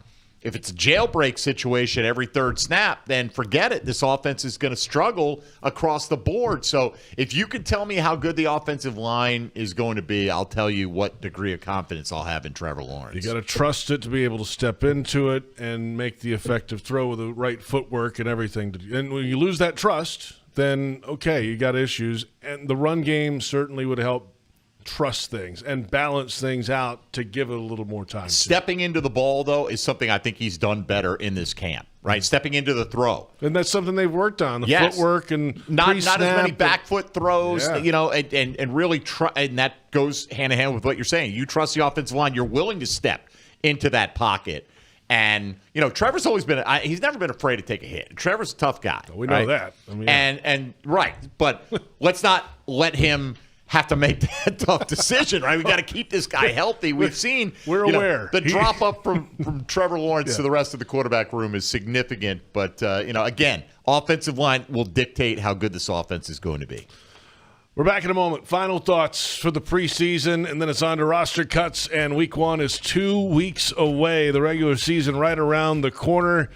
if it's a jailbreak situation every third snap, then forget it. This offense is going to struggle across the board. So if you could tell me how good the offensive line is going to be, I'll tell you what degree of confidence I'll have in Trevor Lawrence. You got to trust it to be able to step into it and make the effective throw with the right footwork and everything. And when you lose that trust, then, okay, you got issues. And the run game certainly would help trust things and balance things out to give it a little more time. Stepping into the ball, though, is something I think he's done better in this camp, right? Stepping into the throw. And that's something they've worked on, the footwork and not as many back foot throws, and really try, and that goes hand in hand with what you're saying. You trust the offensive line. You're willing to step into that pocket. And, Trevor's always been – he's never been afraid to take a hit. Trevor's a tough guy. We know that. Right. But let's not let him – have to make that tough decision, right? We got to keep this guy healthy. We've seen aware. The drop up from Trevor Lawrence to the rest of the quarterback room is significant. But, again, offensive line will dictate how good this offense is going to be. We're back in a moment. Final thoughts for the preseason, and then it's on to roster cuts, and week 1 is 2 weeks away. The regular season right around the corner.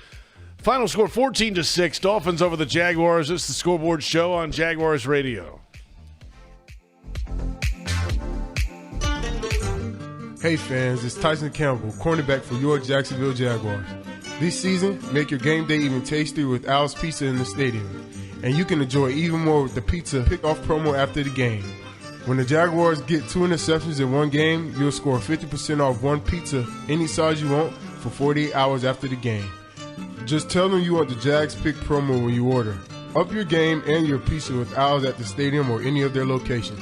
Final score 14-6. Dolphins over the Jaguars. This is the Scoreboard Show on Jaguars Radio. Hey fans, it's Tyson Campbell, cornerback for your Jacksonville Jaguars. This season, make your game day even tastier with Al's Pizza in the stadium. And you can enjoy even more with the pizza pick-off promo after the game. When the Jaguars get 2 interceptions in one game, you'll score 50% off one pizza any size you want for 48 hours after the game. Just tell them you want the Jags Pick promo when you order. Up your game and your pizza with Al's at the stadium or any of their locations.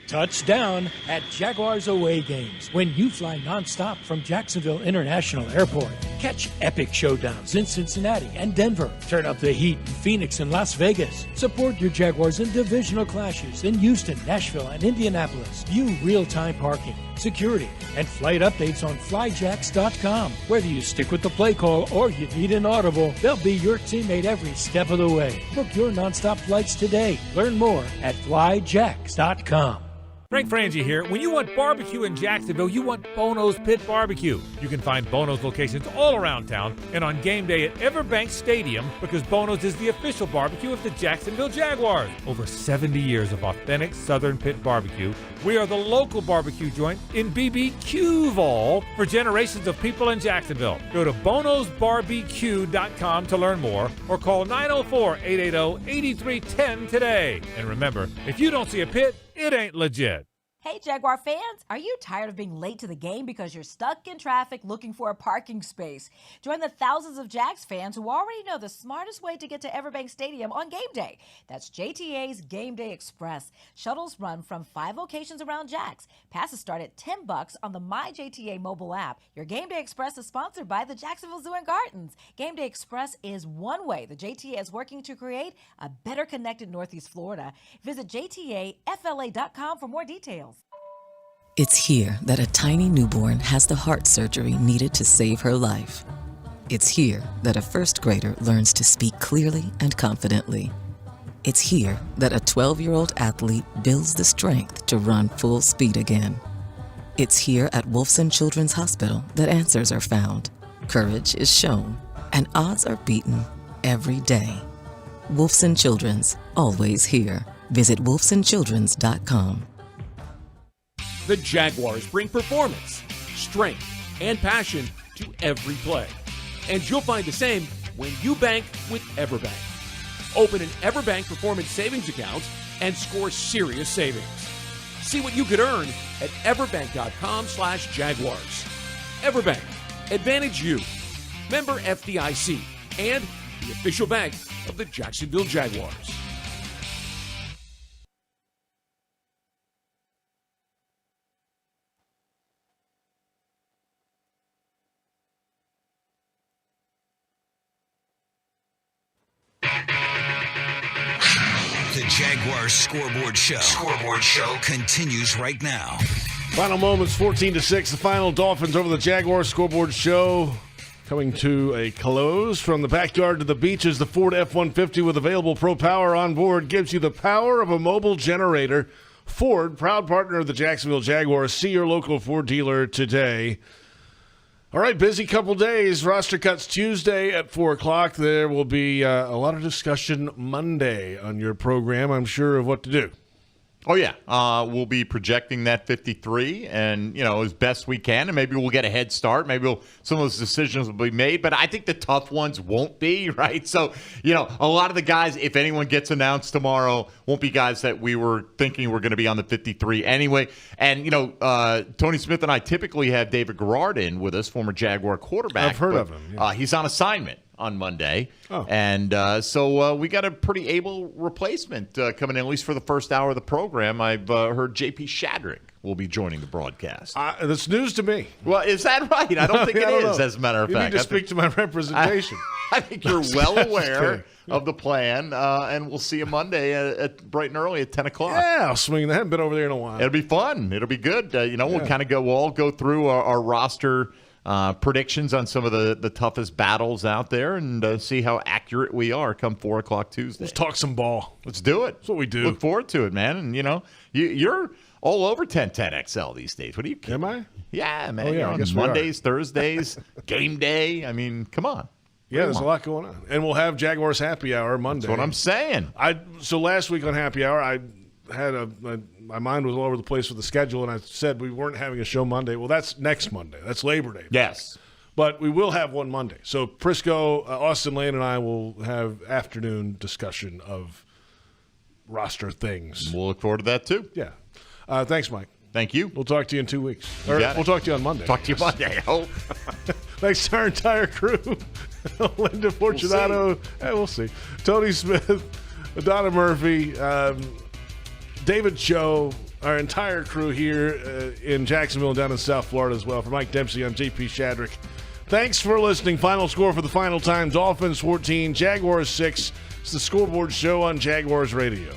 Touchdown at Jaguars away games when you fly nonstop from Jacksonville International Airport. Catch epic showdowns in Cincinnati and Denver. Turn up the heat in Phoenix and Las Vegas. Support your Jaguars in divisional clashes in Houston, Nashville, and Indianapolis. View real-time parking, security, and flight updates on flyjacks.com. Whether you stick with the play call or you need an audible, they'll be your teammate every step of the way. Book your nonstop flights today. Learn more at flyjacks.com. Frank Frangie here. When you want barbecue in Jacksonville, you want Bono's Pit Barbecue. You can find Bono's locations all around town and on game day at Everbank Stadium because Bono's is the official barbecue of the Jacksonville Jaguars. Over 70 years of authentic Southern Pit Barbecue. We are the local barbecue joint in BBQval for generations of people in Jacksonville. Go to bonosbarbecue.com to learn more or call 904-880-8310 today. And remember, if you don't see a pit, it ain't legit. Hey, Jaguar fans, are you tired of being late to the game because you're stuck in traffic looking for a parking space? Join the thousands of Jags fans who already know the smartest way to get to Everbank Stadium on game day. That's JTA's Game Day Express. Shuttles run from 5 locations around Jax. Passes start at $10 on the MyJTA mobile app. Your Game Day Express is sponsored by the Jacksonville Zoo and Gardens. Game Day Express is one way the JTA is working to create a better connected Northeast Florida. Visit JTAFLA.com for more details. It's here that a tiny newborn has the heart surgery needed to save her life. It's here that a first grader learns to speak clearly and confidently. It's here that a 12-year-old athlete builds the strength to run full speed again. It's here at Wolfson Children's Hospital that answers are found, courage is shown, and odds are beaten every day. Wolfson Children's, always here. Visit wolfsonchildrens.com. The Jaguars bring performance, strength, and passion to every play. And you'll find the same when you bank with EverBank. Open an EverBank Performance Savings account and score serious savings. See what you could earn at everbank.com/Jaguars. EverBank, advantage you. Member FDIC and the official bank of the Jacksonville Jaguars. The Jaguars Scoreboard Show continues right now. Final moments, 14-6, the final. Dolphins over the Jaguars. Scoreboard Show coming to a close. From the backyard to the beaches, the Ford F-150 with available Pro Power on board gives you the power of a mobile generator. Ford, proud partner of the Jacksonville Jaguars. See your local Ford dealer today. All right, busy couple days. Roster cuts Tuesday at 4 o'clock. There will be a lot of discussion Monday on your program, I'm sure, of what to do. Oh, yeah. We'll be projecting that 53 and, as best we can, and maybe we'll get a head start. Maybe some of those decisions will be made, but I think the tough ones won't be, right? So, a lot of the guys, if anyone gets announced tomorrow, won't be guys that we were thinking were going to be on the 53 anyway. And, Tony Smith and I typically have David Garrard in with us, former Jaguar quarterback. I've heard of him. Yeah. He's on assignment on Monday. Oh. And so we got a pretty able replacement coming in, at least for the first hour of the program. I've heard J.P. Shadrick will be joining the broadcast. That's news to me. Well, is that right? I don't think it is, as a matter of fact. You need to speak to my representation. I think you're well aware of the plan, and we'll see you Monday at bright and early at 10 o'clock. Yeah, I'll swing that. I haven't been over there in a while. It'll be fun. It'll be good. We'll all go through our roster predictions on some of the toughest battles out there and see how accurate we are come 4 o'clock Tuesday. Let's talk some ball. Let's do it. That's what we do. Look forward to it, man. And, you're all over 1010XL these days. What are you kidding? Am I? Yeah, man. Oh, yeah, You're I on guess Mondays, Thursdays, game day. I mean, come on. Yeah, there's a lot going on. And we'll have Jaguars Happy Hour Monday. That's what I'm saying. So last week on Happy Hour, I had my mind was all over the place with the schedule, and I said we weren't having a show Monday. Well, that's next Monday. That's Labor Day. Yes. But we will have one Monday. So Prisco, Austin Lane, and I will have afternoon discussion of roster things. We'll look forward to that, too. Yeah. Thanks, Mike. Thank you. We'll talk to you in 2 weeks. We'll talk to you on Monday. Talk to you Monday, I hope. Thanks to our entire crew. Linda Fortunato. We'll see. Tony Smith, Donna Murphy, David Cho, our entire crew here in Jacksonville and down in South Florida as well. For Mike Dempsey, I'm J.P. Shadrick. Thanks for listening. Final score for the final time, Dolphins 14, Jaguars 6. It's the Scoreboard Show on Jaguars Radio.